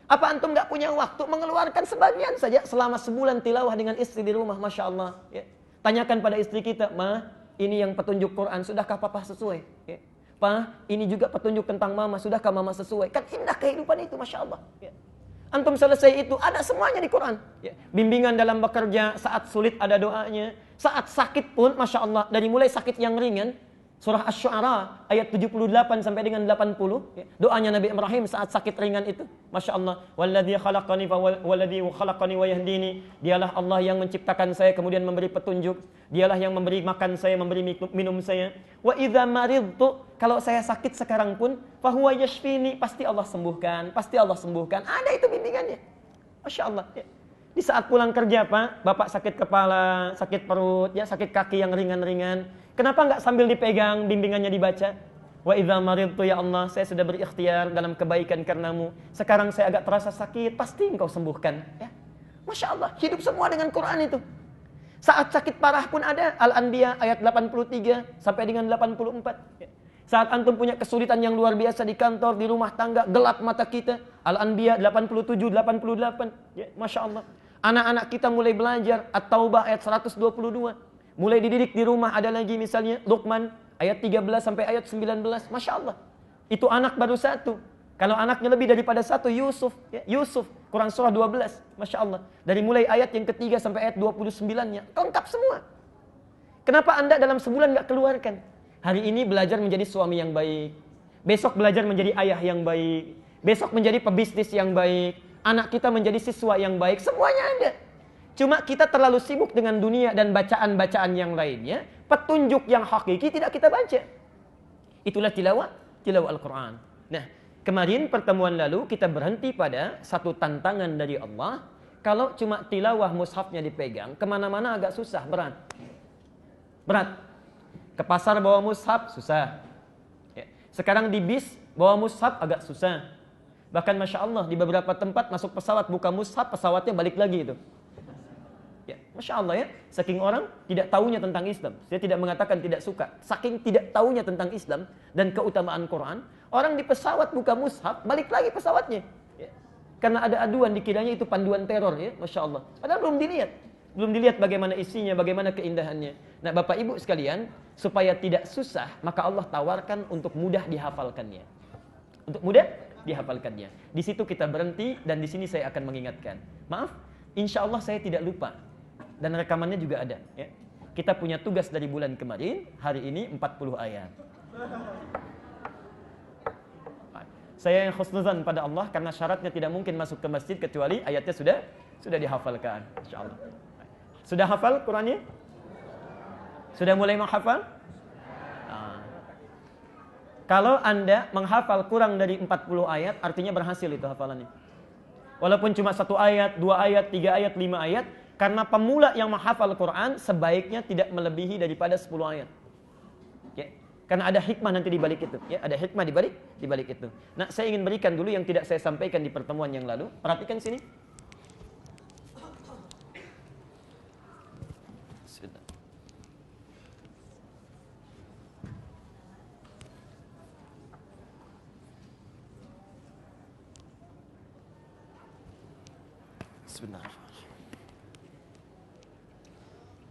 A: Apa antum nggak punya waktu mengeluarkan sebagian saja selama sebulan tilawah dengan istri di rumah, masya Allah. Ya. Tanyakan pada istri kita, ma, ini yang petunjuk Quran, sudahkah papa sesuai? Ya. Pa, ini juga petunjuk tentang mama, sudahkah mama sesuai? Kan indah kehidupan itu, masya Allah. Ya. Antum selesai itu, ada semuanya di Quran. Ya. Bimbingan dalam bekerja, saat sulit ada doanya. Saat sakit pun, masya Allah, dari mulai sakit yang ringan, surah Asy-Syu'ara ayat 78 sampai dengan 80, ya. Doanya Nabi Ibrahim saat sakit ringan itu, masya Allah. Walladzi khalaqani wa yahdini. Dialah Allah yang menciptakan saya kemudian memberi petunjuk. Dialah yang memberi makan saya, memberi minum saya. Wa idza maridtu, kalau saya sakit sekarang pun, fahuwa yashfini, pasti Allah sembuhkan, pasti Allah sembuhkan. Ada itu bimbingannya, masya Allah. Ya. Di saat pulang kerja, Pak, Bapak sakit kepala, sakit perut, ya, sakit kaki yang ringan-ringan. Kenapa enggak sambil dipegang, bimbingannya dibaca? Wa idza maridtu, ya Allah, saya sudah berikhtiar dalam kebaikan karenamu. Sekarang saya agak terasa sakit, pasti Engkau sembuhkan. Ya. Masya Allah, hidup semua dengan Quran itu. Saat sakit parah pun ada, Al-Anbiya ayat 83 sampai dengan 84. Ya. Saat antum punya kesulitan yang luar biasa di kantor, di rumah tangga, gelap mata kita, Al-Anbiya 87, 88. Ya, masya Allah. Anak-anak kita mulai belajar, At-Taubah ayat 122. Mulai dididik di rumah, ada lagi misalnya Luqman ayat 13 sampai ayat 19. Masya Allah. Itu anak baru satu. Kalau anaknya lebih daripada satu, Yusuf. Ya, Yusuf, Quran surah 12. Masya Allah. Dari mulai ayat yang ketiga sampai ayat 29-nya. Lengkap semua. Kenapa Anda dalam sebulan gak keluarkan? Hari ini belajar menjadi suami yang baik. Besok belajar menjadi ayah yang baik. Besok menjadi pebisnis yang baik. Anak kita menjadi siswa yang baik. Semuanya ada. Cuma kita terlalu sibuk dengan dunia dan bacaan-bacaan yang lainnya. Petunjuk yang hakiki tidak kita baca. Itulah tilawah Al-Quran. Nah, kemarin pertemuan lalu kita berhenti pada satu tantangan dari Allah. Kalau cuma tilawah mushafnya dipegang, kemana-mana agak susah, berat. Berat. Ke pasar bawa mushaf, susah. Ya. Sekarang di bis, bawa mushaf agak susah. Bahkan Masya Allah, di beberapa tempat masuk pesawat, buka mushaf, pesawatnya balik lagi itu. Ya, Masya Allah ya, saking orang tidak tahunya tentang Islam. Saya tidak mengatakan tidak suka. Saking tidak tahunya tentang Islam dan keutamaan Quran, orang di pesawat buka mushaf, balik lagi pesawatnya. Ya. Karena ada aduan dikiranya itu panduan teror ya, Masya Allah. Padahal belum dilihat. Belum dilihat bagaimana isinya, bagaimana keindahannya. Nah Bapak Ibu sekalian, supaya tidak susah, maka Allah tawarkan untuk mudah dihafalkannya. Untuk mudah dihafalkannya. Di situ kita berhenti dan di sini saya akan mengingatkan. Maaf, insya Allah saya tidak lupa. Dan rekamannya juga ada. Ya. Kita punya tugas dari bulan kemarin, hari ini 40 ayat. Saya yang khusnuzan pada Allah karena syaratnya tidak mungkin masuk ke masjid kecuali ayatnya sudah dihafalkan. Insya Allah. Sudah hafal Qurannya? Sudah mulai menghafal? Nah. Kalau Anda menghafal kurang dari 40 ayat, artinya berhasil itu hafalannya. Walaupun cuma 1 ayat, 2 ayat, 3 ayat, 5 ayat, karena pemula yang menghafal Quran sebaiknya tidak melebihi daripada 10 ayat. Ya. Karena ada hikmah nanti di balik itu. Ya, ada hikmah di balik itu. Nah, saya ingin berikan dulu yang tidak saya sampaikan di pertemuan yang lalu. Perhatikan sini. Sebentar.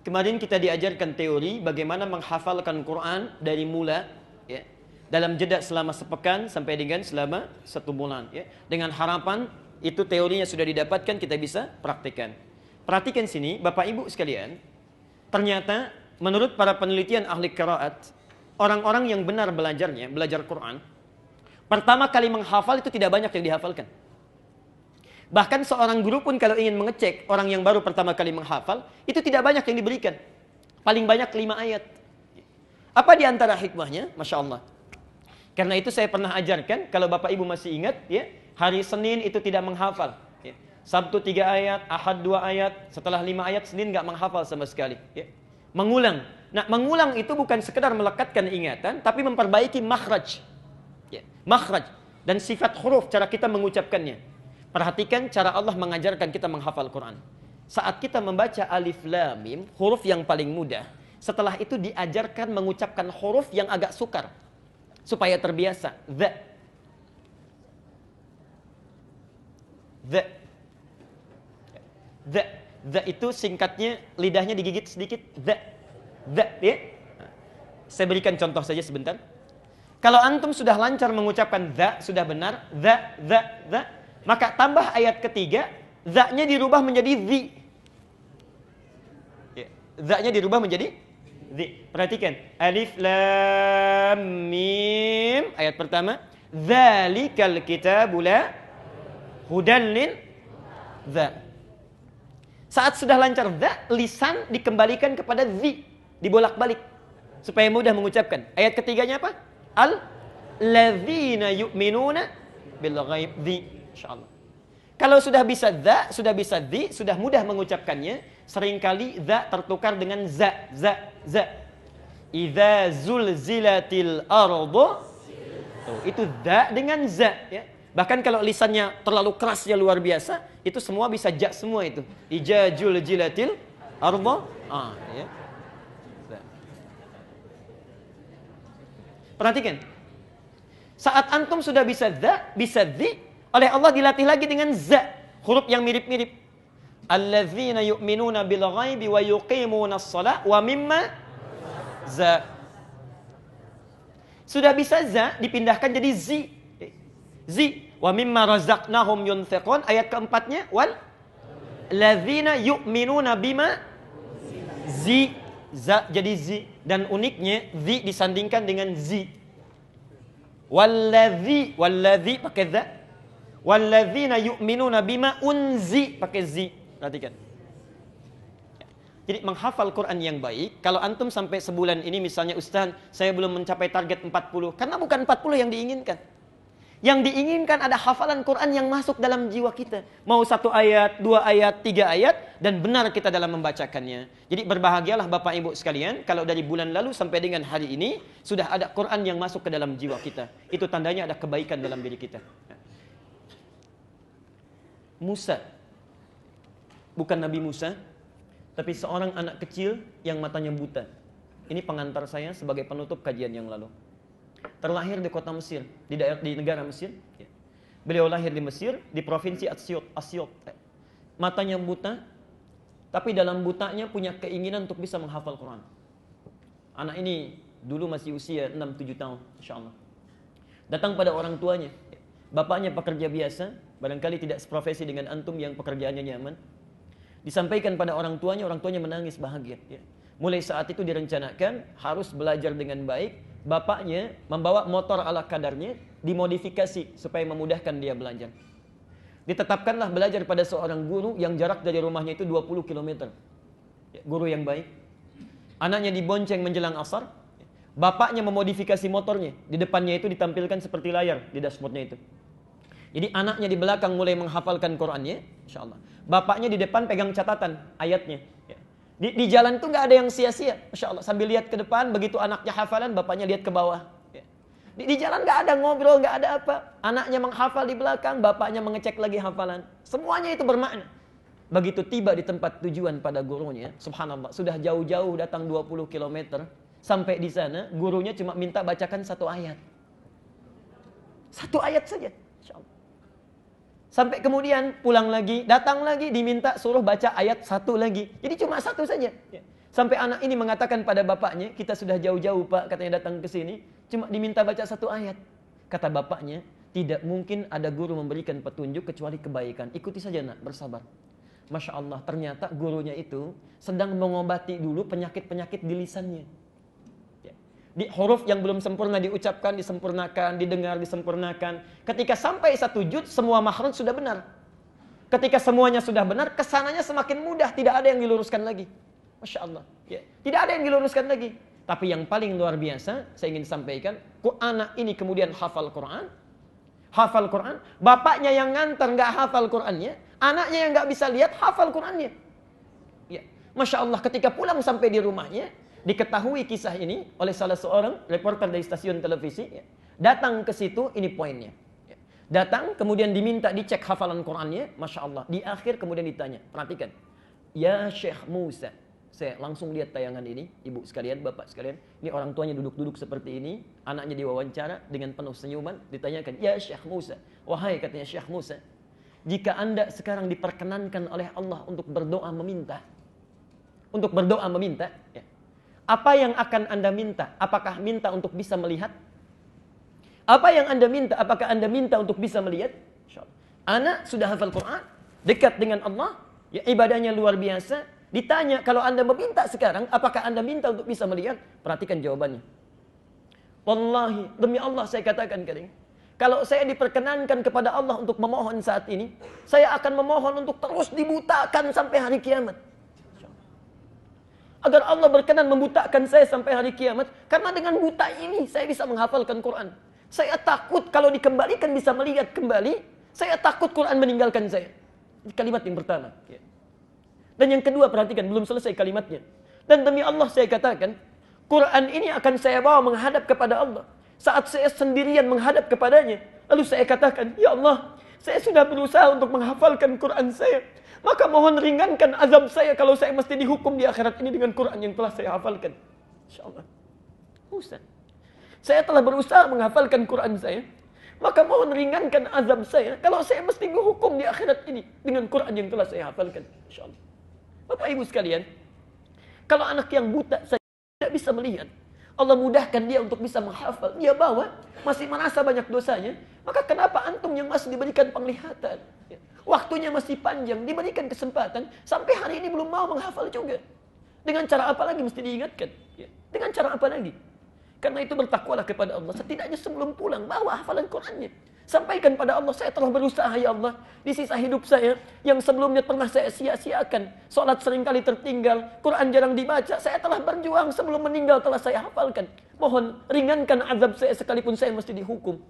A: Kemarin kita diajarkan teori bagaimana menghafalkan Quran dari mula, ya, dalam jeda selama sepekan sampai dengan selama 1 bulan. Ya. Dengan harapan itu teorinya sudah didapatkan, kita bisa praktikkan. Perhatikan sini, Bapak Ibu sekalian, ternyata menurut para penelitian ahli qiraat, orang-orang yang benar belajarnya, belajar Quran, pertama kali menghafal itu tidak banyak yang dihafalkan. Bahkan seorang guru pun kalau ingin mengecek orang yang baru pertama kali menghafal, itu tidak banyak yang diberikan. Paling banyak 5 ayat. Apa di antara hikmahnya? Masya Allah. Karena itu saya pernah ajarkan, kalau Bapak Ibu masih ingat, ya, hari Senin itu tidak menghafal. Ya. Sabtu 3 ayat, Ahad 2 ayat, setelah 5 ayat, Senin nggak menghafal sama sekali. Ya. Mengulang. Nah, mengulang itu bukan sekedar melekatkan ingatan, tapi memperbaiki makhraj. Ya. Makhraj. Dan sifat huruf, cara kita mengucapkannya. Perhatikan cara Allah mengajarkan kita menghafal Quran. Saat kita membaca alif lam mim, huruf yang paling mudah. Setelah itu diajarkan mengucapkan huruf yang agak sukar. Supaya terbiasa. The. The. The itu singkatnya, lidahnya digigit sedikit. The, ya. Saya berikan contoh saja sebentar. Kalau antum sudah lancar mengucapkan the, sudah benar, the, maka tambah ayat ketiga, the-nya dirubah menjadi the. Ya. The-nya dirubah menjadi the. Perhatikan. Alif lam mim. Ayat pertama. Dzalikal kitabu la hudan lil the. Saat sudah lancar the, lisan dikembalikan kepada the, dibolak-balik supaya mudah mengucapkan. Ayat ketiganya apa? Alladzina yu'minuna bil ghaib, the. Insyaallah. Kalau sudah bisa the, sudah bisa the, sudah mudah mengucapkannya, seringkali the tertukar dengan za. Idza zulzilatil ardu. Tuh, itu the dengan za, ya. Bahkan kalau lisannya terlalu kerasnya luar biasa, itu semua bisa ja semua itu. Idza zulzilatil ardu. Ya. Perhatikan. Saat antum sudah bisa the, bisa the, oleh Allah dilatih lagi dengan za, huruf yang mirip-mirip. Alladzina yu'minuna bil ghaibi wa yuqimunas shalah wa mimma za. Sudah bisa za, dipindahkan jadi zi. Zi. Wa mimma razaqnahum yunfiqun. Ayat keempatnya wal ladzina yu'minuna bima zi. Za jadi zi. Dan uniknya zi disandingkan dengan zi. Walladzi pakai za. Walladzina yu'minuna bima unzi pakai zi. Perhatikan. Jadi menghafal Quran yang baik, kalau antum sampai sebulan ini misalnya, Ustaz, saya belum mencapai target 40, karena bukan 40 yang diinginkan. Yang diinginkan ada hafalan Quran yang masuk dalam jiwa kita. Mau 1 ayat, 2 ayat, 3 ayat, dan benar kita dalam membacakannya. Jadi berbahagialah Bapak Ibu sekalian, kalau dari bulan lalu sampai dengan hari ini, sudah ada Quran yang masuk ke dalam jiwa kita. Itu tandanya ada kebaikan dalam diri kita. Musa, bukan Nabi Musa, tapi seorang anak kecil yang matanya buta. Ini pengantar saya sebagai penutup kajian yang lalu. Terlahir di kota Mesir, di negara Mesir. Beliau lahir di Mesir, di provinsi Asyut. Matanya buta, tapi dalam butanya punya keinginan untuk bisa menghafal Quran. Anak ini dulu masih usia 6-7 tahun, insyaallah. Datang pada orang tuanya. Bapaknya pekerja biasa, barangkali tidak seprofesi dengan antum yang pekerjaannya nyaman. Disampaikan pada orang tuanya menangis bahagia. Mulai saat itu direncanakan harus belajar dengan baik. Bapaknya membawa motor ala kadarnya, dimodifikasi supaya memudahkan dia belajar. Ditetapkanlah belajar pada seorang guru yang jarak dari rumahnya itu 20 km. Guru yang baik. Anaknya dibonceng menjelang asar. Bapaknya memodifikasi motornya. Di depannya itu ditampilkan seperti layar di dashboardnya itu. Jadi anaknya di belakang mulai menghafalkan Qurannya, insyaallah. Bapaknya di depan pegang catatan ayatnya. Di jalan itu nggak ada yang sia-sia, masya Allah. Sambil lihat ke depan, begitu anaknya hafalan, bapaknya lihat ke bawah. Di jalan nggak ada ngobrol, nggak ada apa. Anaknya menghafal di belakang, bapaknya mengecek lagi hafalan. Semuanya itu bermakna. Begitu tiba di tempat tujuan pada gurunya, subhanallah, sudah jauh-jauh datang 20 km, sampai di sana, gurunya cuma minta bacakan 1 ayat. 1 ayat saja, insya Allah. Sampai kemudian pulang lagi, datang lagi, diminta suruh baca ayat 1 lagi. Jadi cuma 1 saja. Sampai anak ini mengatakan pada bapaknya, kita sudah jauh-jauh Pak, katanya datang ke sini, cuma diminta baca 1 ayat. Kata bapaknya, tidak mungkin ada guru memberikan petunjuk kecuali kebaikan. Ikuti saja nak, bersabar. Masya Allah, ternyata gurunya itu sedang mengobati dulu penyakit-penyakit di lisannya. Di huruf yang belum sempurna diucapkan, disempurnakan, didengar, disempurnakan. Ketika sampai 1 juz, semua makhraj sudah benar. Ketika semuanya sudah benar, kesananya semakin mudah, tidak ada yang diluruskan lagi. Masya Allah. Tidak ada yang diluruskan lagi. Tapi yang paling luar biasa, saya ingin sampaikan, anak ini kemudian hafal Quran. Hafal Quran. Bapaknya yang nganter nggak hafal Qurannya, anaknya yang nggak bisa lihat hafal Qurannya. Masya Allah, ketika pulang sampai di rumahnya, diketahui kisah ini oleh salah seorang reporter dari stasiun televisi. Datang ke situ, ini poinnya. Datang, kemudian diminta dicek hafalan Qurannya. Masya Allah. Di akhir kemudian ditanya. Perhatikan. Ya Syekh Musa. Saya langsung lihat tayangan ini. Ibu sekalian, bapak sekalian. Ini orang tuanya duduk-duduk seperti ini. Anaknya diwawancara dengan penuh senyuman. Ditanyakan. Ya Syekh Musa. Wahai katanya Syekh Musa. jika Anda sekarang diperkenankan oleh Allah untuk berdoa meminta, ya, apa yang akan Anda minta? Apakah minta untuk bisa melihat? Apa yang Anda minta? Apakah Anda minta untuk bisa melihat? Ana sudah hafal Quran, dekat dengan Allah, ya, ibadahnya luar biasa. Ditanya, kalau Anda meminta sekarang, apakah Anda minta untuk bisa melihat? Perhatikan jawabannya. Wallahi, demi Allah saya katakan kalian, kalau saya diperkenankan kepada Allah untuk memohon saat ini, saya akan memohon untuk terus dibutakan sampai hari kiamat. Agar Allah berkenan membutakan saya sampai hari kiamat, karena dengan buta ini saya bisa menghafalkan Quran. Saya takut kalau dikembalikan bisa melihat kembali, saya takut Quran meninggalkan saya. Kalimat yang pertama. Dan yang kedua, perhatikan, belum selesai kalimatnya. Dan demi Allah saya katakan, Quran ini akan saya bawa menghadap kepada Allah. Saat saya sendirian menghadap kepadanya, lalu saya katakan, ya Allah, saya sudah berusaha untuk menghafalkan Quran saya. Maka mohon ringankan azab saya kalau saya mesti dihukum di akhirat ini dengan Quran yang telah saya hafalkan. InsyaAllah. Ustaz, saya telah berusaha menghafalkan Quran saya. Maka mohon ringankan azab saya kalau saya mesti dihukum di akhirat ini dengan Quran yang telah saya hafalkan. InsyaAllah. Bapak Ibu sekalian, kalau anak yang buta saja tidak bisa melihat, Allah mudahkan dia untuk bisa menghafal, dia bawa, masih merasa banyak dosanya, maka kenapa antum yang masih diberikan penglihatan, waktunya masih panjang, diberikan kesempatan, sampai hari ini belum mau menghafal juga? Dengan cara apa lagi mesti diingatkan? Dengan cara apa lagi? Karena itu bertakwalah kepada Allah, setidaknya sebelum pulang, bawa hafalan Qurannya. Sampaikan pada Allah, saya telah berusaha ya Allah, di sisa hidup saya, yang sebelumnya pernah saya sia-siakan, sholat seringkali tertinggal, Quran jarang dibaca, saya telah berjuang sebelum meninggal telah saya hafalkan. Mohon ringankan azab saya sekalipun saya mesti dihukum.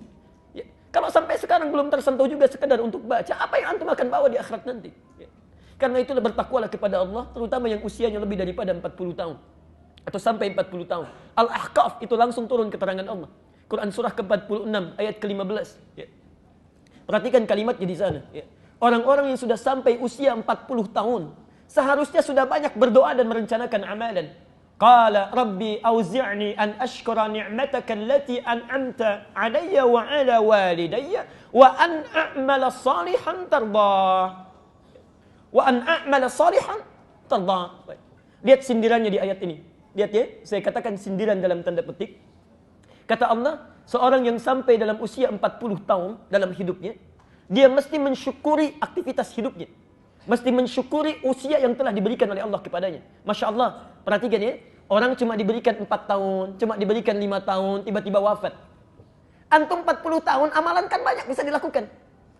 A: Ya. Kalau sampai sekarang belum tersentuh juga sekedar untuk baca, apa yang antum akan bawa di akhirat nanti? Ya. Karena itulah bertakwalah kepada Allah, terutama yang usianya lebih daripada 40 tahun. Atau sampai 40 tahun. Al-Ahqaf itu langsung turun keterangan Allah. Quran surah ke-46 ayat ke-15. Ya. Perhatikan kalimatnya di sana. Ya. Orang-orang yang sudah sampai usia 40 tahun seharusnya sudah banyak berdoa dan merencanakan amalan. Qala rabbi auzi'ni an ashkura ni'mataka allati an'amta 'alayya wa 'ala walidayya wa an a'mala salihan tardah. Wa an a'mala salihan tardah. Lihat sindirannya di ayat ini. Lihat ya, saya katakan sindiran dalam tanda petik. Kata Allah, seorang yang sampai dalam usia 40 tahun dalam hidupnya, dia mesti mensyukuri aktivitas hidupnya. Mesti mensyukuri usia yang telah diberikan oleh Allah kepadanya. Masya Allah, perhatikan ya, orang cuma diberikan 4 tahun, cuma diberikan 5 tahun, tiba-tiba wafat. Antum 40 tahun, amalan kan banyak bisa dilakukan.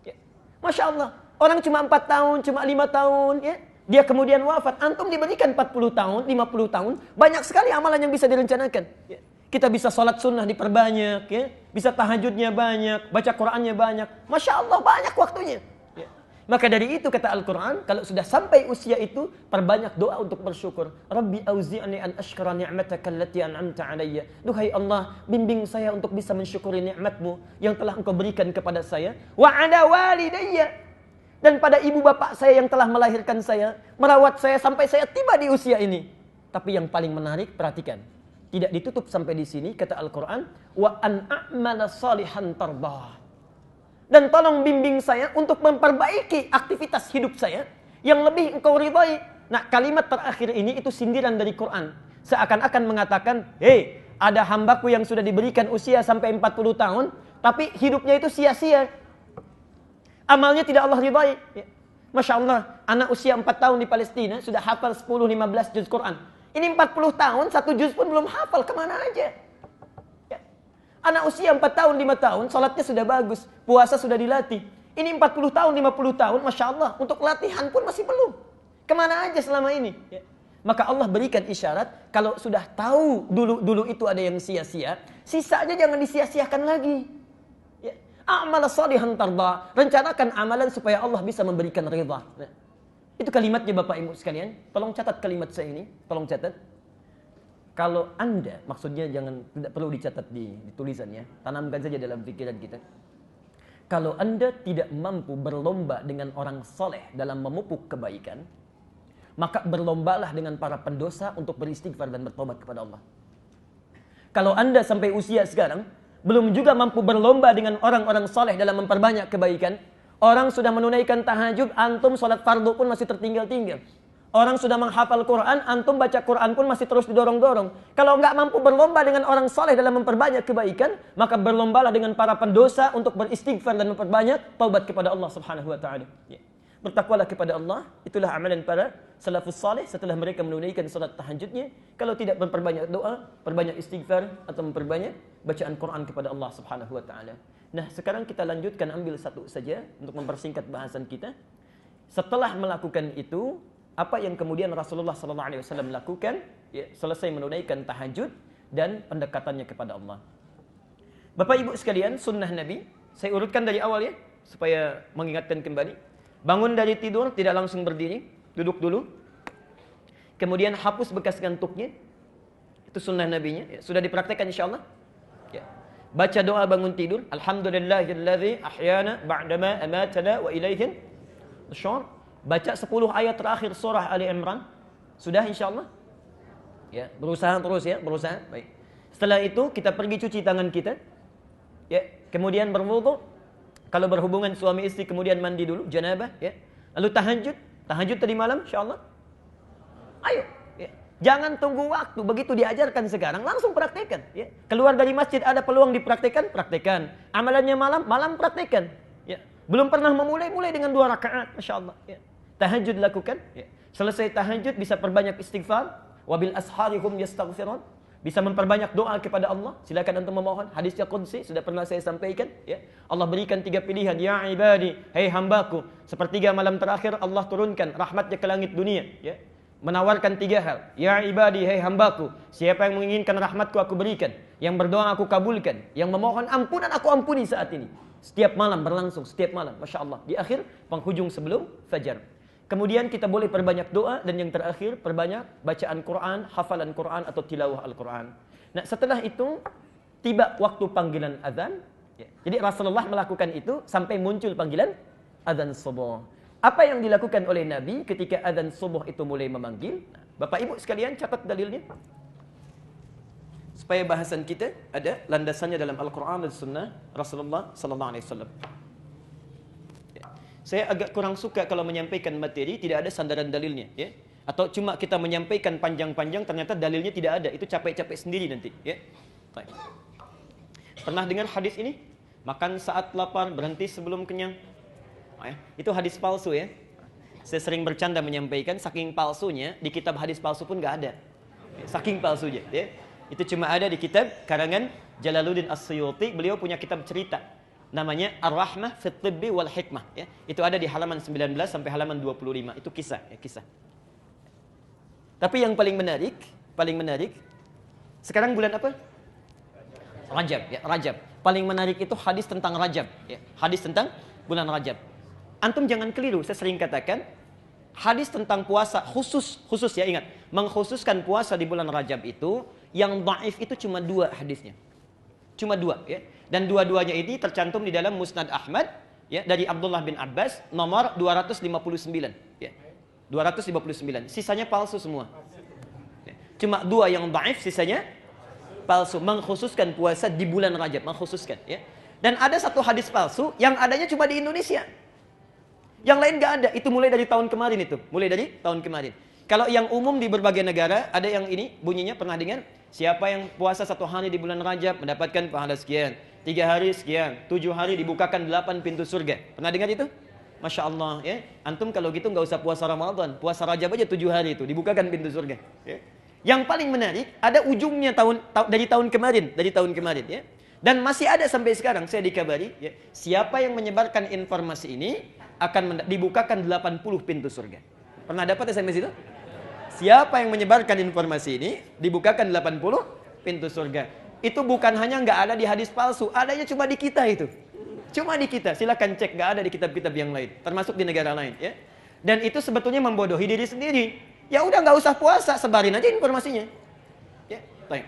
A: Ya. Masya Allah, orang cuma 4 tahun, cuma 5 tahun, ya. Dia kemudian wafat, antum diberikan 40 tahun, 50 tahun, banyak sekali amalan yang bisa direncanakan. Ya. Kita bisa sholat sunnah diperbanyak, ya. Bisa tahajudnya banyak, baca Qurannya banyak. Masya Allah banyak waktunya. Ya. Maka dari itu kata Al-Quran, kalau sudah sampai usia itu, perbanyak doa untuk bersyukur. Rabbi auzi'ni an ashkura ni'mataka allati an'amta 'alayya. Duhai Allah, bimbing saya untuk bisa mensyukuri nikmatmu yang telah Engkau berikan kepada saya. Wa 'ala walidayya. Dan pada ibu bapak saya yang telah melahirkan saya, merawat saya sampai saya tiba di usia ini. Tapi yang paling menarik, perhatikan. Tidak ditutup sampai di sini, kata Al-Quran, wa an a'mala salihan tardah. Dan tolong bimbing saya untuk memperbaiki aktivitas hidup saya yang lebih Engkau ridhai. Nah, kalimat terakhir ini itu sindiran dari Quran. Seakan-akan mengatakan, hei, ada hambaku yang sudah diberikan usia sampai 40 tahun, tapi hidupnya itu sia-sia. Amalnya tidak Allah ridhai. Masya Allah, anak usia 4 tahun di Palestina sudah hafal 10-15 juz Quran. Ini 40 tahun, 1 juz pun belum hafal, kemana aja? Ya. Anak usia 4 tahun, 5 tahun, sholatnya sudah bagus, puasa sudah dilatih. Ini 40 tahun, 50 tahun, Masya Allah, untuk latihan pun masih belum. Kemana aja selama ini? Ya. Maka Allah berikan isyarat, kalau sudah tahu dulu itu ada yang sia-sia, sisanya jangan disia-siakan lagi. Ya. Amal salihan tarda, rencanakan amalan supaya Allah bisa memberikan ridha. Nah. Itu kalimatnya Bapak Ibu sekalian. Tolong catat kalimat saya ini. Tolong catat. Kalau Anda, maksudnya tidak perlu dicatat di tulisan ya. Tanamkan saja dalam pikiran kita. Kalau Anda tidak mampu berlomba dengan orang soleh dalam memupuk kebaikan, maka berlombalah dengan para pendosa untuk beristighfar dan bertobat kepada Allah. Kalau Anda sampai usia sekarang, belum juga mampu berlomba dengan orang-orang soleh dalam memperbanyak kebaikan,
B: Orang sudah menunaikan tahajud, antum sholat fardu pun masih tertinggal-tinggal. Orang sudah menghafal Quran, antum baca Quran pun masih terus didorong-dorong. Kalau nggak mampu berlomba dengan orang soleh dalam memperbanyak kebaikan, maka berlombalah dengan para pendosa untuk beristighfar dan memperbanyak taubat kepada Allah Subhanahu wa taala. Ya. Bertakwalah kepada Allah, itulah amalan para salafus saleh setelah mereka menunaikan salat tahajudnya. Kalau tidak memperbanyak doa, perbanyak istighfar atau memperbanyak bacaan Quran kepada Allah Subhanahu wa taala. Nah, sekarang kita lanjutkan, ambil satu saja untuk mempersingkat bahasan kita. Setelah melakukan itu, apa yang kemudian Rasulullah SAW lakukan? Ya, selesai menunaikan tahajud dan pendekatannya kepada Allah. Bapak Ibu sekalian, sunnah Nabi, saya urutkan dari awal ya, supaya mengingatkan kembali. Bangun dari tidur, tidak langsung berdiri, duduk dulu. Kemudian hapus bekas ngantuknya. Itu sunnah Nabinya. Ya, sudah dipraktekkan insyaAllah. Ya. Baca doa bangun tidur. Alhamdulillahilladzi ahyana ba'dama amatana wa ilaihin nusyur. Baca 10 ayat terakhir surah Ali Imran. Sudah insyaAllah? Ya, berusaha terus ya, berusaha. Baik. Setelah itu kita pergi cuci tangan kita. Ya, kemudian berwudu. Kalau berhubungan suami istri kemudian mandi dulu, janabah ya. Lalu tahajud. Tahajud tadi malam insyaallah. Ayo, ya. Jangan tunggu waktu, begitu diajarkan sekarang langsung praktekkan ya. Keluar dari masjid ada peluang dipraktekkan, praktekkan. Amalannya malam praktekkan ya. Belum pernah mulai dengan 2 rakaat, masyaallah ya. Tahajud lakukan ya. Selesai tahajud bisa perbanyak istighfar, wabil asharihum yastaghfirun. Bisa memperbanyak doa kepada Allah. Silakan antum memohon. Hadisnya qudsi sudah pernah saya sampaikan ya. Allah berikan 3 pilihan, ya ibadi, hei hambaku, sepertiga malam terakhir Allah turunkan rahmatnya ke langit dunia ya. Menawarkan 3 hal. Ya ibadi, hei hambaku, siapa yang menginginkan rahmatku aku berikan, yang berdoa aku kabulkan, yang memohon ampunan aku ampuni saat ini. Setiap malam berlangsung, setiap malam, Masya Allah. Di akhir penghujung sebelum fajar. Kemudian kita boleh perbanyak doa, dan yang terakhir perbanyak bacaan Quran, hafalan Quran atau tilawah Al-Quran. Nah, setelah itu tiba waktu panggilan azan ya. Jadi Rasulullah melakukan itu sampai muncul panggilan azan subuh. Apa yang dilakukan oleh Nabi ketika azan subuh itu mulai memanggil? Nah, Bapak Ibu sekalian catat dalilnya, supaya bahasan kita ada landasannya dalam Al-Quran dan Sunnah Rasulullah Sallallahu Alaihi Wasallam. Saya agak kurang suka kalau menyampaikan materi tidak ada sandaran dalilnya ya. Atau cuma kita menyampaikan panjang-panjang ternyata dalilnya tidak ada. Itu capek-capek sendiri nanti ya. Baik. Pernah dengar hadis ini? Makan saat lapar, berhenti sebelum kenyang. Oh, ya. Itu hadis palsu ya. Saya sering bercanda menyampaikan, saking palsunya di kitab hadis palsu pun nggak ada. Saking palsunya ya. Itu cuma ada di kitab karangan Jalaluddin As-Suyuti. Beliau punya kitab cerita namanya Ar-Rahmah fit Tibbi wal Hikmah ya. Itu ada di halaman 19 sampai halaman 25. Itu kisah ya, kisah. Tapi yang paling menarik sekarang bulan apa? Rajab ya, Rajab. Paling menarik itu hadis tentang Rajab ya. Hadis tentang bulan Rajab. Antum jangan keliru, saya sering katakan hadis tentang puasa khusus ya, ingat, mengkhususkan puasa di bulan Rajab itu yang dhaif itu cuma 2 hadisnya. Cuma 2 ya. Dan dua-duanya ini tercantum di dalam Musnad Ahmad ya, dari Abdullah bin Abbas nomor 259 ya. 259. Sisanya palsu semua. Ya. Cuma 2 yang dhaif, sisanya palsu, mengkhususkan puasa di bulan Rajab, mengkhususkan ya. Dan ada 1 hadis palsu yang adanya cuma di Indonesia. Yang lain enggak ada. Itu mulai dari tahun kemarin itu. Mulai dari tahun kemarin. Kalau yang umum di berbagai negara ada yang ini bunyinya, pernah dengar? Siapa yang puasa 1 hari di bulan Rajab mendapatkan pahala sekian, 3 hari sekian, 7 hari dibukakan 8 pintu surga. Pernah dengar itu? Masya Allah ya. Antum kalau gitu nggak usah puasa Ramadan, puasa Rajab aja 7 hari itu dibukakan pintu surga ya. Yang paling menarik ada ujungnya dari tahun kemarin ya. Dan masih ada sampai sekarang, saya dikabari ya, siapa yang menyebarkan informasi ini akan dibukakan 80 pintu surga. Pernah dapat SMS itu? Siapa yang menyebarkan informasi ini dibukakan 80 pintu surga. Itu bukan hanya nggak ada di hadis palsu, adanya cuma di kita itu. Cuma di kita, silakan cek, nggak ada di kitab-kitab yang lain, termasuk di negara lain ya. Dan itu sebetulnya membodohi diri sendiri. Ya udah nggak usah puasa, sebarin aja informasinya. Ya, baik.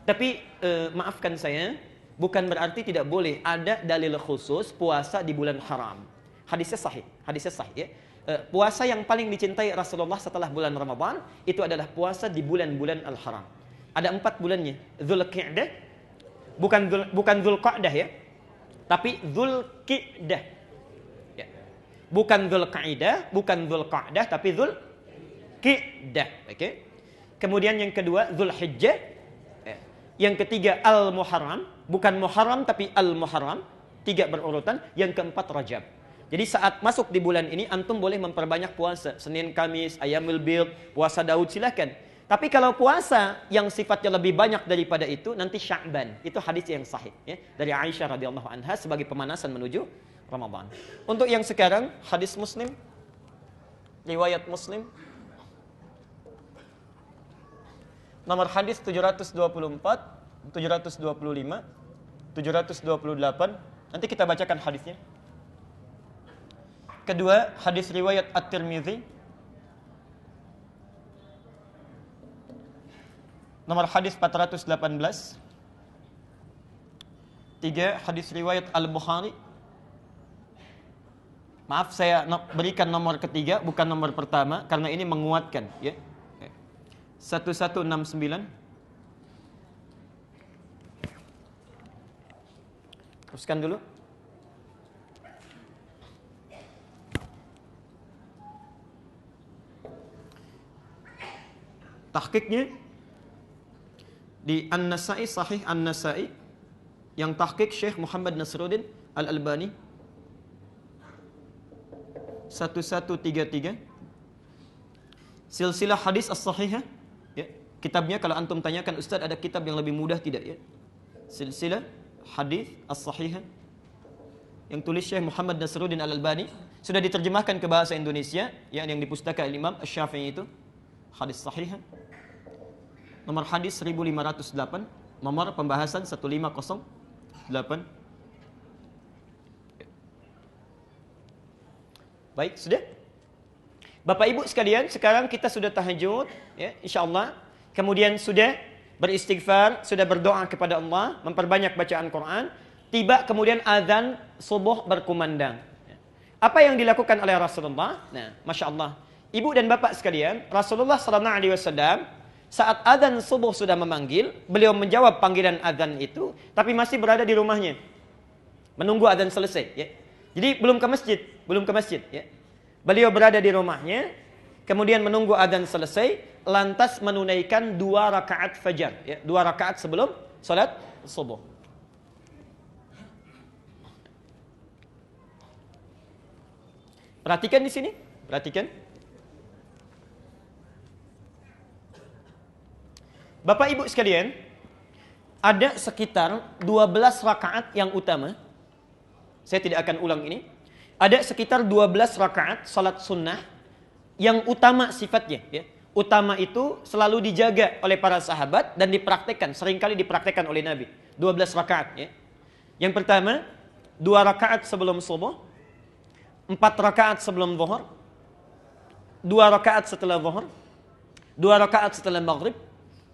B: Tapi maafkan saya, bukan berarti tidak boleh ada dalil khusus puasa di bulan haram. Hadisnya sahih ya. Puasa yang paling dicintai Rasulullah setelah bulan Ramadan itu adalah puasa di bulan-bulan al-haram. Ada 4 bulannya. Dzulqa'dah, bukan Dzulqa'dah ya, tapi Dzulqa'dah.
A: Bukan Dzulqa'dah, bukan Dzulqa'dah, tapi Dzulqa'dah. Oke. Kemudian yang kedua Dzulhijjah. Yang ketiga Al-Muharram, bukan Muharram tapi Al-Muharram. 3 berurutan. Yang keempat Rajab. Jadi saat masuk di bulan ini antum boleh memperbanyak puasa. Senin, Kamis, Ayyamul Bid, puasa Daud silakan. Tapi kalau puasa yang sifatnya lebih banyak daripada itu nanti Sya'ban. Itu hadis yang sahih ya, dari Aisyah radhiyallahu anha sebagai pemanasan menuju Ramadan. Untuk yang sekarang hadis Muslim, riwayat Muslim, nomor hadis 724, 725, 728. Nanti kita bacakan hadisnya. Kedua, hadis riwayat At-Tirmidzi, nomor hadis 418. 3, hadis riwayat Al-Bukhari. Maaf, saya berikan nomor ketiga, bukan nomor pertama, karena ini menguatkan. Ya. 1169. Teruskan dulu. Tahqiqnya di An-Nasa'i, Sahih An-Nasa'i, yang tahqiq Syekh Muhammad Nasruddin Al-Albani, 1133. Silsilah hadis as-sahihah ya. Kitabnya kalau antum tanyakan, Ustaz ada kitab yang lebih mudah tidak ya? Silsilah hadis as-sahihah yang tulis Syekh Muhammad Nasruddin Al-Albani, sudah diterjemahkan ke bahasa Indonesia yang di pustaka Imam Asy-Syafi'i itu. Hadis sahihah. Nomor hadis 1508, nomor pembahasan 1508. Baik, sudah? Bapak Ibu sekalian, sekarang kita sudah tahajud, ya, insyaallah. Kemudian sudah beristighfar, sudah berdoa kepada Allah, memperbanyak bacaan Quran. Tiba kemudian azan subuh berkumandang. Apa yang dilakukan oleh Rasulullah? Nah, masya Allah. Ibu dan bapak sekalian, Rasulullah SAW saat azan subuh sudah memanggil, beliau menjawab panggilan azan itu, tapi masih berada di rumahnya, menunggu azan selesai. Ya. Jadi belum ke masjid, ya. Beliau berada di rumahnya, kemudian menunggu azan selesai, lantas menunaikan 2 rakaat fajar, ya, 2 rakaat sebelum salat subuh. Perhatikan di sini, perhatikan. Bapak Ibu sekalian, ada sekitar 12 rakaat yang utama. Saya tidak akan ulang ini. Ada sekitar 12 rakaat salat sunnah yang utama sifatnya. Ya. Utama itu selalu dijaga oleh para sahabat dan dipraktekkan, seringkali dipraktekkan oleh Nabi. 12 rakaat. Ya. Yang pertama, 2 rakaat sebelum subuh, 4 rakaat sebelum zuhur, 2 rakaat setelah zuhur, 2 rakaat setelah maghrib,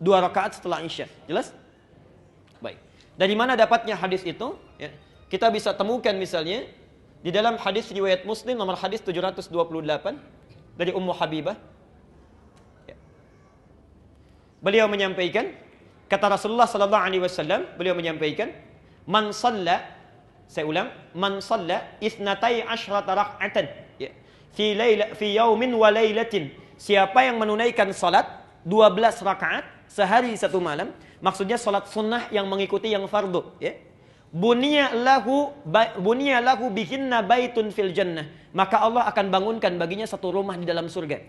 A: 2 rakaat setelah isya. Jelas? Baik. Dari mana dapatnya hadis itu? Ya. Kita bisa temukan misalnya di dalam hadis riwayat Muslim nomor hadis 728 dari Ummu Habibah. Ya. Beliau menyampaikan, kata Rasulullah sallallahu alaihi wasallam, beliau menyampaikan, "Man shalla," saya ulang, "man shalla isnatai asyrata rak'atan." Ya. Fi yaumin wa lailatin. Siapa yang menunaikan salat 12 rakaat sehari satu malam, maksudnya salat sunnah yang mengikuti yang fardu, ya. Bunya lahu bihinna baitun fil jannah, maka Allah akan bangunkan baginya satu rumah di dalam surga.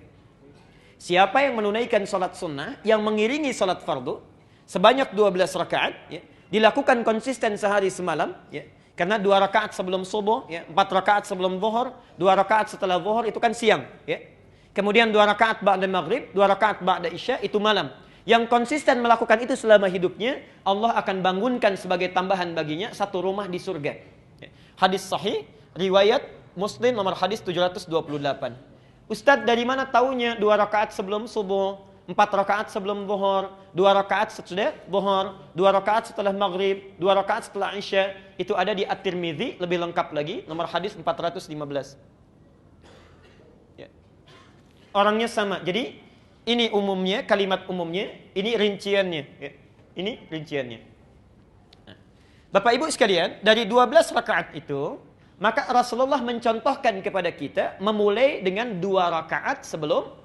A: Siapa yang menunaikan salat sunnah yang mengiringi salat fardu sebanyak 12 rakaat, ya, dilakukan konsisten sehari semalam, ya. Karena 2 rakaat sebelum subuh, ya, 4 rakaat sebelum zuhur, 2 rakaat setelah zuhur itu kan siang, ya. Kemudian 2 rakaat ba'da maghrib, 2 rakaat ba'da isya itu malam. Yang konsisten melakukan itu selama hidupnya, Allah akan bangunkan sebagai tambahan baginya satu rumah di surga. Hadis sahih, riwayat Muslim nomor hadis 728. Ustadz, dari mana taunya 2 rakaat sebelum subuh, 4 rakaat sebelum zuhur, 2 rakaat sesudah zuhur, 2 rakaat setelah maghrib, 2 rakaat setelah isya? Itu ada di At-Tirmidzi, lebih lengkap lagi, nomor hadis 415. Ya. Orangnya sama, jadi ini umumnya, kalimat umumnya, ini rinciannya. Ya. Ini rinciannya. Nah. Bapak Ibu sekalian, dari 12 rakaat itu, Maka Rasulullah mencontohkan kepada kita memulai dengan 2 rakaat sebelum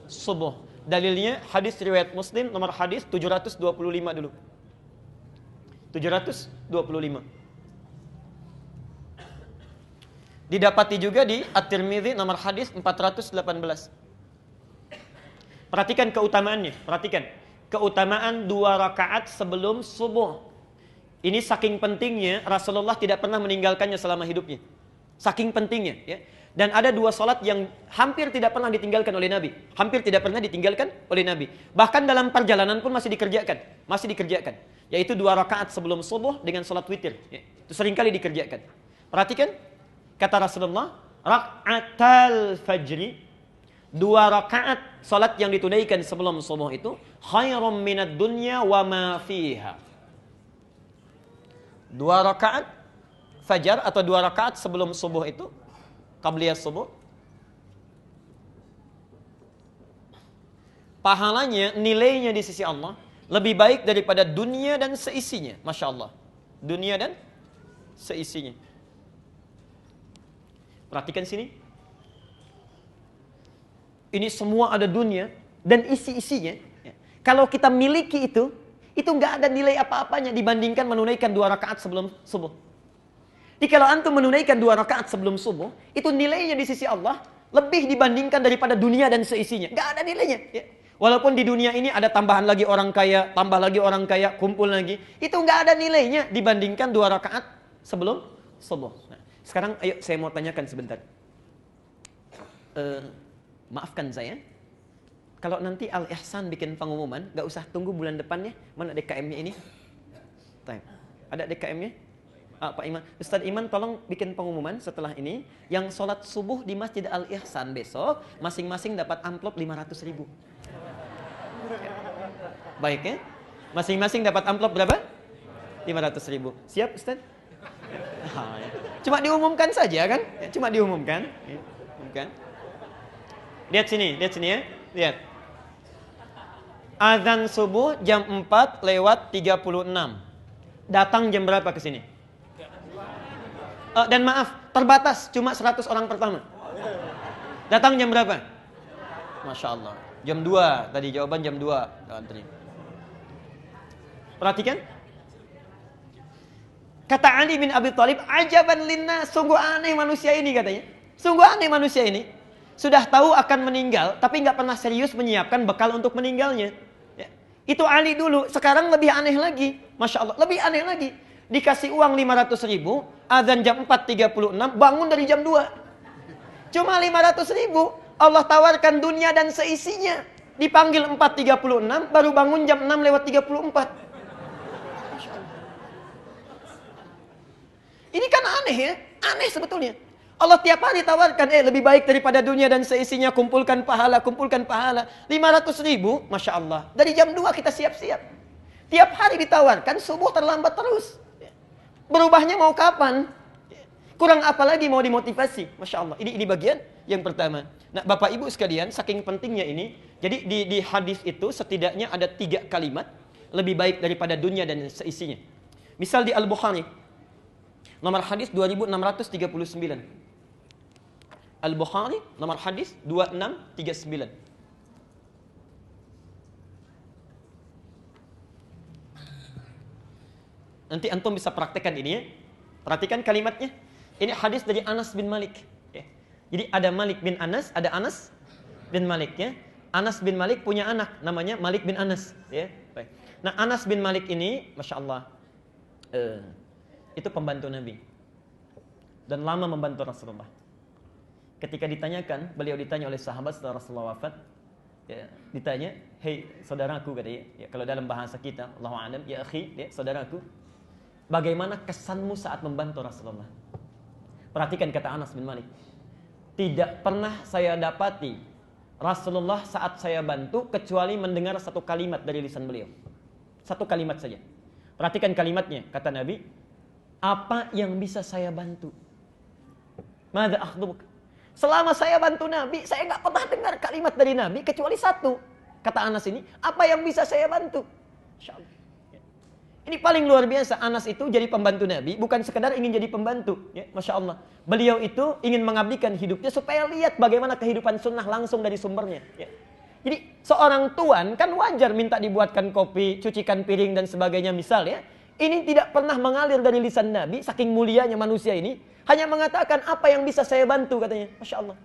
A: subuh. Dalilnya hadis riwayat Muslim nomor hadis 725 dulu. 725. Didapati juga di At-Tirmidzi nomor hadis 418. Perhatikan keutamaannya, perhatikan. Keutamaan 2 rakaat sebelum subuh. Ini saking pentingnya Rasulullah tidak pernah meninggalkannya selama hidupnya. Saking pentingnya, ya. Dan ada 2 salat yang hampir tidak pernah ditinggalkan oleh Nabi. Hampir tidak pernah ditinggalkan oleh Nabi. Bahkan dalam perjalanan pun masih dikerjakan. Masih dikerjakan. Yaitu 2 rakaat sebelum subuh dengan salat witir. Ya. Itu seringkali dikerjakan. Perhatikan. Kata Rasulullah, raka'atal fajri, 2 rakaat salat yang ditunaikan sebelum subuh itu khairum minad dunya wa ma fiha. 2 rakaat fajar atau 2 rakaat sebelum subuh itu, qabliyah subuh, pahalanya, nilainya di sisi Allah lebih baik daripada dunia dan seisinya. Masya Allah. Dunia dan seisinya. Perhatikan sini. Ini semua ada dunia dan isi-isinya. Kalau kita miliki itu nggak ada nilai apa-apanya dibandingkan menunaikan 2 rakaat sebelum subuh. Jadi kalau antum menunaikan 2 rakaat sebelum subuh, itu nilainya di sisi Allah lebih dibandingkan daripada dunia dan seisinya. Nggak ada nilainya. Ya. Walaupun di dunia ini ada tambahan lagi orang kaya, tambah lagi orang kaya, kumpul lagi. Itu nggak ada nilainya dibandingkan 2 rakaat sebelum subuh. Nah, sekarang ayo saya mau tanyakan sebentar. Maafkan saya. Kalau nanti Al-Ihsan bikin pengumuman, nggak usah tunggu bulan depannya. Mana DKM-nya ini? Ada DKM-nya? Pak Iman. Ustaz Iman tolong bikin pengumuman setelah ini. Yang sholat subuh di Masjid Al-Ihsan besok, masing-masing dapat amplop 500.000. Baik ya? Masing-masing dapat amplop berapa? 500.000. Siap Ustaz? Cuma diumumkan saja kan? Cuma diumumkan. Lihat sini ya. Lihat. Azan subuh jam 4 lewat 36. Datang jam berapa ke sini? Dan maaf, terbatas cuma 100 orang pertama. Datang jam berapa? Masya Allah. Jam 2. Tadi jawaban jam 2. Perhatikan. Kata Ali bin Abi Thalib, ajaban linnas, sungguh aneh manusia ini katanya. Sungguh aneh manusia ini. Sudah tahu akan meninggal, tapi nggak pernah serius menyiapkan bekal untuk meninggalnya. Ya. Itu Ali dulu, sekarang lebih aneh lagi. Masya Allah, lebih aneh lagi. Dikasih uang 500.000, azan jam 4.36, bangun dari jam 2. Cuma 500.000, Allah tawarkan dunia dan seisinya. Dipanggil 4.36, baru bangun jam 6 lewat 34. Masya Allah. Ini kan aneh ya, aneh sebetulnya. Allah tiap hari tawarkan, lebih baik daripada dunia dan seisinya, kumpulkan pahala. 500.000, Masya Allah. Dari jam 2 kita siap-siap. Tiap hari ditawarkan, subuh terlambat terus. Berubahnya mau kapan? Kurang apa lagi mau dimotivasi? Masya Allah. Ini bagian yang pertama. Nah, Bapak Ibu sekalian, saking pentingnya ini, jadi di hadis itu setidaknya ada 3 kalimat lebih baik daripada dunia dan seisinya. Misal di Al-Bukhari, nomor hadis 2639. Al-Bukhari, nomor hadis 2639. Nanti antum bisa praktekkan ini ya. Perhatikan kalimatnya. Ini hadis dari Anas bin Malik. Ya. Jadi ada Malik bin Anas, ada Anas bin Malik ya. Anas bin Malik punya anak namanya Malik bin Anas. Ya. Baik. Nah Anas bin Malik ini, Masya Allah, itu pembantu Nabi. Dan lama membantu Rasulullah. Ketika ditanyakan, beliau ditanya oleh sahabat setelah Rasulullah wafat. Ya, ditanya, hei saudaraku katanya. Ya, kalau dalam bahasa kita, Allahu a'lam, ya akhi, ya, saudaraku. Bagaimana kesanmu saat membantu Rasulullah? Perhatikan kata Anas bin Malik. Tidak pernah saya dapati Rasulullah saat saya bantu kecuali mendengar satu kalimat dari lisan beliau. Satu kalimat saja. Perhatikan kalimatnya, kata Nabi. Apa yang bisa saya bantu? Madza akhdubuk? Selama saya bantu Nabi, saya nggak pernah dengar kalimat dari Nabi kecuali satu. Kata Anas ini, apa yang bisa saya bantu? Insya Allah.
B: Ini paling luar biasa. Anas itu jadi pembantu Nabi, bukan sekedar ingin jadi pembantu. Ya, Masya Allah. Beliau itu ingin mengabdikan hidupnya supaya lihat bagaimana kehidupan sunnah langsung dari sumbernya. Ya. Jadi seorang tuan kan wajar minta dibuatkan kopi, cucikan piring dan sebagainya misal ya. Ini tidak pernah mengalir dari lisan Nabi, saking mulianya manusia ini. Hanya mengatakan apa yang bisa saya bantu katanya. Masya Allah.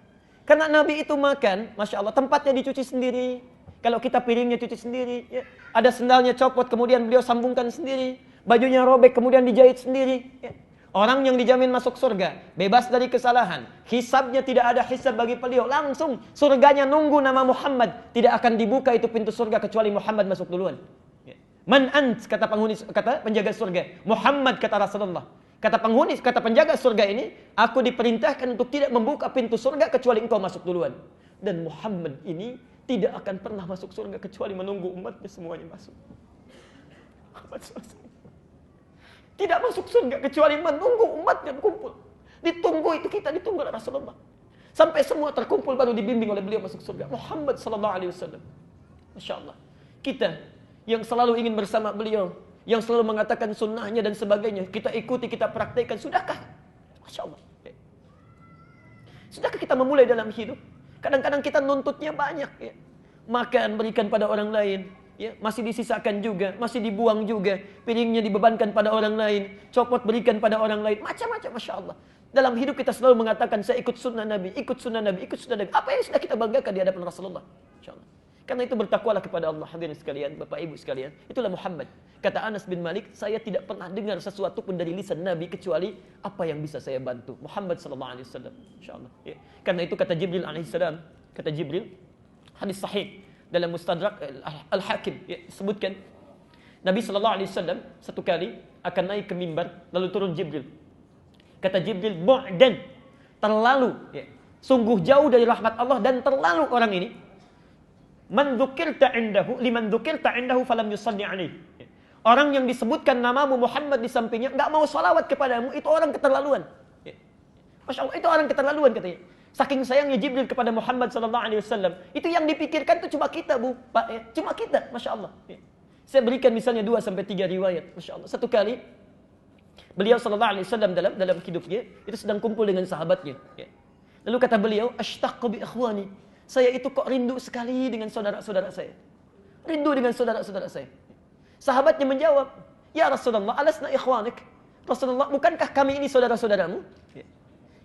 B: Karena Nabi itu makan, Masya Allah, tempatnya dicuci sendiri. Kalau kita piringnya cuci sendiri, ya. Ada sendalnya copot, kemudian beliau sambungkan sendiri. Bajunya robek, kemudian dijahit sendiri. Ya. Orang yang dijamin masuk surga, bebas dari kesalahan. Hisabnya tidak ada hisab bagi beliau. Langsung surganya nunggu nama Muhammad. Tidak akan dibuka itu pintu surga kecuali Muhammad masuk duluan. Ya. Man ant, kata penghuni, kata penjaga surga. Muhammad, kata Rasulullah. Kata penghuni, kata penjaga surga ini, aku diperintahkan untuk tidak membuka pintu surga kecuali engkau masuk duluan. Dan Muhammad ini tidak akan pernah masuk surga kecuali menunggu umatnya semuanya masuk. Tidak masuk surga kecuali menunggu umatnya berkumpul. Ditunggu itu kita ditunggu oleh Rasulullah. Sampai semua terkumpul baru dibimbing oleh beliau masuk surga. Muhammad sallallahu alaihi wasallam. Masya Allah. Kita yang selalu ingin bersama beliau, yang selalu mengatakan sunnahnya dan sebagainya, kita ikuti, kita praktekkan. Sudahkah? Masya Allah. Sudahkah kita memulai dalam hidup? Kadang-kadang kita nuntutnya banyak, ya. Makan berikan pada orang lain, ya. Masih disisakan juga, masih dibuang juga, piringnya dibebankan pada orang lain, copot berikan pada orang lain, macam-macam, Masya Allah. Dalam hidup kita selalu mengatakan saya ikut sunnah Nabi, ikut sunnah Nabi, ikut sunnah Nabi. Apa yang sudah kita banggakan di hadapan Rasulullah? Masya Allah. Karena itu bertakwalah kepada Allah, hadirin sekalian, Bapak Ibu sekalian. Itulah Muhammad. Kata Anas bin Malik, saya tidak pernah dengar sesuatu pun dari lisan Nabi kecuali apa yang bisa saya bantu. Muhammad sallallahu alaihi wasallam. Insyaallah. Ya. Karena itu kata Jibril alaihi salam, kata Jibril, hadis sahih dalam Mustadrak Al-Hakim, ya, sebutkan Nabi sallallahu alaihi wasallam satu kali akan naik ke mimbar, lalu turun Jibril. Kata Jibril, bu'dan, terlalu, ya, sungguh jauh dari rahmat Allah dan terlalu orang ini. Man dzukirta indahu liman dzukirta indahu falam yusalli alaihi. Orang yang disebutkan namamu Muhammad di sampingnya enggak mau salawat kepadamu, itu orang keterlaluan. Masya Allah, itu orang keterlaluan katanya. Saking sayangnya Jibril kepada Muhammad sallallahu alaihi wasallam, itu yang dipikirkan itu cuma kita, Bu, Pak, ya. Cuma kita, Masya Allah. Saya berikan misalnya 2 sampai 3 riwayat, Masya Allah. Satu kali beliau sallallahu alaihi wasallam dalam hidupnya itu sedang kumpul dengan sahabatnya, ya. Lalu kata beliau, ashtaqu bi ikhwani. Saya itu kok rindu sekali dengan saudara-saudara saya. Rindu dengan saudara-saudara saya. Sahabatnya menjawab, ya Rasulullah, alasna ikhwanik. Rasulullah, bukankah kami ini saudara-saudaramu? Ya.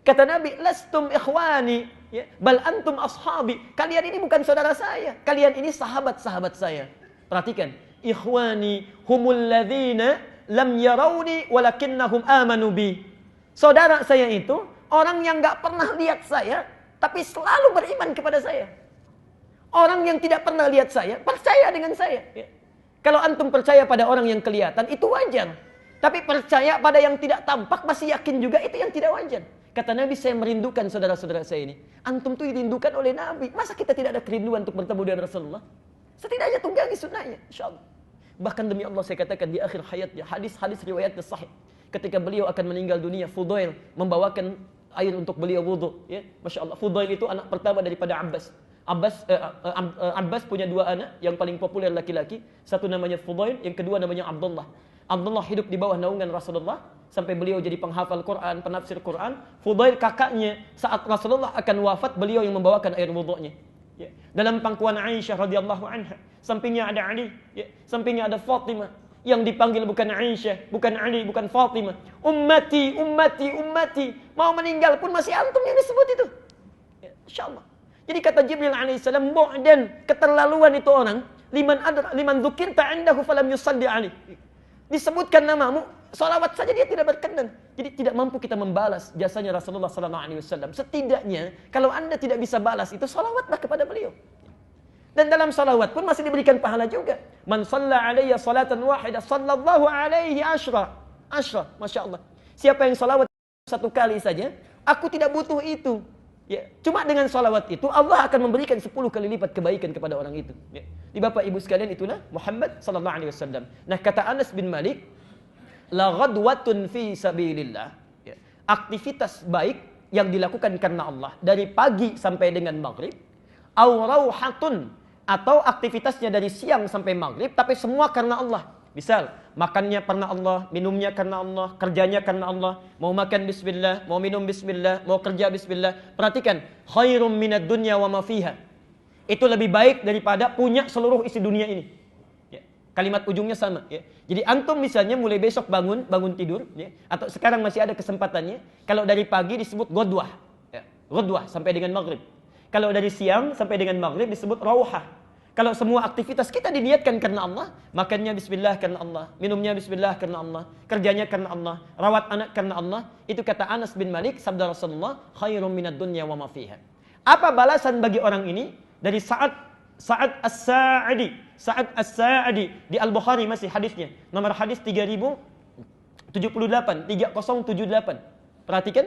B: Kata Nabi, lastum ikhwani, ya, bal antum ashabi. Kalian ini bukan saudara saya. Kalian ini sahabat-sahabat saya. Perhatikan, ikhwani humul ladzina lam yarawni walakinnahum amanu bi. Saudara saya itu orang yang enggak pernah lihat saya, tapi selalu beriman kepada saya. Orang yang tidak pernah lihat saya, percaya dengan saya. Ya. Kalau antum percaya pada orang yang kelihatan, itu wajar. Tapi percaya pada yang tidak tampak, masih yakin juga, itu yang tidak wajar. Kata Nabi, saya merindukan saudara-saudara saya ini. Antum tuh dirindukan oleh Nabi. Masa kita tidak ada kerinduan untuk bertemu dengan Rasulullah? Setidaknya tunggangi sunnahnya, insyaAllah. Bahkan demi Allah saya katakan di akhir hayatnya, hadis-hadis riwayatnya sahih. Ketika beliau akan meninggal dunia, Fudail membawakan air untuk beliau wudu, ya. Masya Allah. Fudail itu anak pertama daripada Abbas. Abbas punya 2 anak yang paling populer laki-laki. Satu namanya Fudail, yang kedua namanya Abdullah. Abdullah hidup di bawah naungan Rasulullah sampai beliau jadi penghafal Quran, penafsir Quran. Fudail kakaknya, saat Rasulullah akan wafat, beliau yang membawakan air wudunya. Ya. Dalam pangkuan Aisyah radhiyallahu anha, sampingnya ada Ali, ya. Sampingnya ada Fatimah. Yang dipanggil bukan Aisyah, bukan Ali, bukan Fatimah. Ummati, ummati, ummati. Mau meninggal pun masih antum yang disebut itu. Ya, insyaallah. Jadi kata Jibril alaihissalam, bu'dan, keterlaluan itu orang, liman dzukirta indahu falam yusalli alaihi. Disebutkan namamu, salawat saja dia tidak berkenan. Jadi tidak mampu kita membalas jasanya Rasulullah sallallahu alaihi wasallam. Setidaknya kalau Anda tidak bisa balas itu, salawatlah kepada beliau. Dan dalam salawat pun masih diberikan pahala juga. Man shalla alayya salatan wahidah, sallallahu alaihi asyra. Masya Allah. Siapa yang salawat 1 kali saja, aku tidak butuh itu. Ya, cuma dengan salawat itu Allah akan memberikan 10 kali lipat kebaikan kepada orang itu. Ya. Di Bapak Ibu sekalian, itulah Muhammad sallallahu alaihi wasallam. Nah, kata Anas bin Malik, la ghadwatun fi sabilillah. Ya. Aktivitas baik yang dilakukan karena Allah dari pagi sampai dengan maghrib, au rauhatun, atau aktivitasnya dari siang sampai maghrib tapi semua karena Allah.
A: Misal, makannya karena Allah, minumnya karena Allah, kerjanya karena Allah, mau makan bismillah, mau minum bismillah, mau kerja bismillah. Perhatikan, khairum minad dunya wa ma fiha. Itu lebih baik daripada punya seluruh isi dunia ini. Ya. Kalimat ujungnya sama. Ya. Jadi antum misalnya mulai besok bangun tidur, ya, atau sekarang masih ada kesempatannya. Kalau dari pagi disebut godwah, ya, godwah sampai dengan maghrib. Kalau dari siang sampai dengan maghrib disebut rawhah. Kalau semua aktivitas kita diniatkan karena Allah, makannya bismillah karena Allah, minumnya bismillah karena Allah, kerjanya karena Allah, rawat anak karena Allah, itu kata Anas bin Malik, sabda Rasulullah, khairum minad dunya wa ma fiha. Apa balasan bagi orang ini? Dari Sa'ad As-Sa'idi. Sa'ad As-Sa'idi di Al-Bukhari masih hadisnya. Nomor hadis 3078. Perhatikan.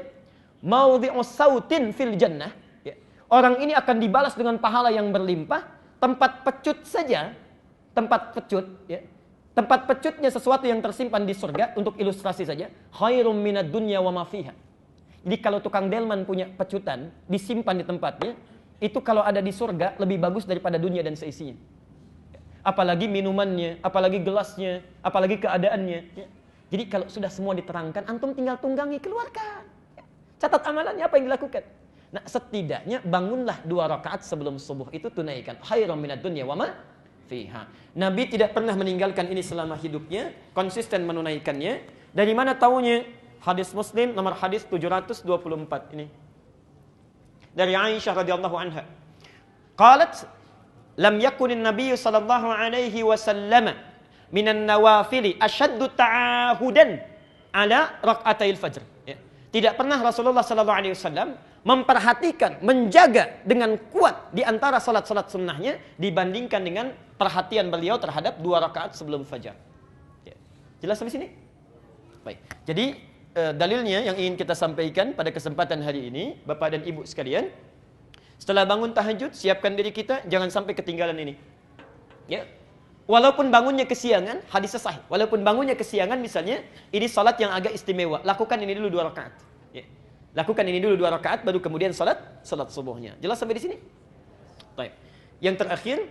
A: Maudhi'us sautin fil jannah. Ya. Orang ini akan dibalas dengan pahala yang berlimpah. Tempat pecut saja. Tempat pecut. Ya. Tempat pecutnya sesuatu yang tersimpan di surga. Untuk ilustrasi saja. Khairum minad dunya wa ma fiha. Jadi kalau tukang delman punya pecutan. Disimpan di tempatnya. Itu kalau ada di surga lebih bagus daripada dunia dan seisinya. Apalagi minumannya, apalagi gelasnya, apalagi keadaannya. Jadi kalau sudah semua diterangkan, antum tinggal tunggangi, keluarkan. Catat amalannya apa yang dilakukan. Nah, setidaknya bangunlah 2 rakaat sebelum subuh itu tunaikan. Khairum minad dunya wa ma fiha. Nabi tidak pernah meninggalkan ini selama hidupnya, konsisten menunaikannya. Dari mana taunya? Hadis Muslim nomor hadis 724 ini. Dari Aisyah radhiyallahu anha. Qalat lam yakunin Nabi sallallahu alaihi wasallam minan nawafili asyaddu ta'ahudan ala rak'atail fajr. Ya. Tidak pernah Rasulullah sallallahu alaihi wasallam memperhatikan, menjaga dengan kuat di antara salat-salat sunnahnya dibandingkan dengan perhatian beliau terhadap 2 rakaat sebelum fajar. Ya. Jelas sampai sini? Baik. Jadi dalilnya yang ingin kita sampaikan pada kesempatan hari ini, Bapak dan Ibu sekalian, setelah bangun tahajud, siapkan diri kita, jangan sampai ketinggalan ini. Ya. Walaupun bangunnya kesiangan, hadis sahih. Walaupun bangunnya kesiangan misalnya, ini salat yang agak istimewa. Lakukan ini dulu 2 rakaat. Ya. Lakukan ini dulu 2 rakaat, baru kemudian salat subuhnya. Jelas sampai di sini? Baik. Yang terakhir,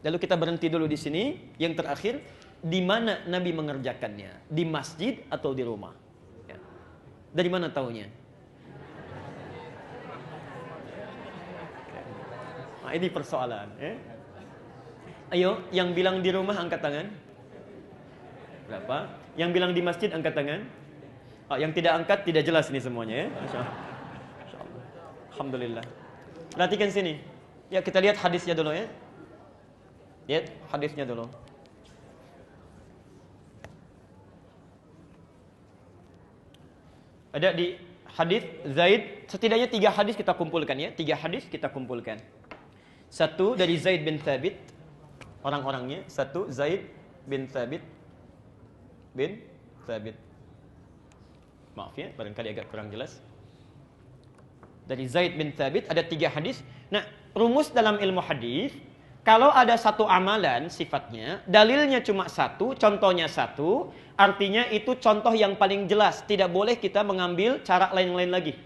A: lalu kita berhenti dulu di sini. Yang terakhir, di mana Nabi mengerjakannya? Di masjid atau di rumah? Dari mana taunya? Nah, ini persoalan. Ayo, yang bilang di rumah angkat tangan. Berapa? Yang bilang di masjid angkat tangan. Yang tidak angkat tidak jelas ini semuanya. Ya. Masya Allah. Alhamdulillah. Perhatikan sini. Ya, kita lihat hadisnya dulu ya. Lihat hadisnya dulu. Ada di hadis Zaid, setidaknya 3 hadis kita kumpulkan ya, 3 hadis kita kumpulkan. Satu dari Zaid bin Thabit, orang-orangnya. Satu Zaid bin Thabit. Maaf ya, barangkali agak kurang jelas. Dari Zaid bin Thabit ada 3 hadis. Nah, rumus dalam ilmu hadis, kalau ada satu amalan sifatnya, dalilnya cuma satu, contohnya satu, artinya itu contoh yang paling jelas. Tidak boleh kita mengambil cara lain-lain lagi.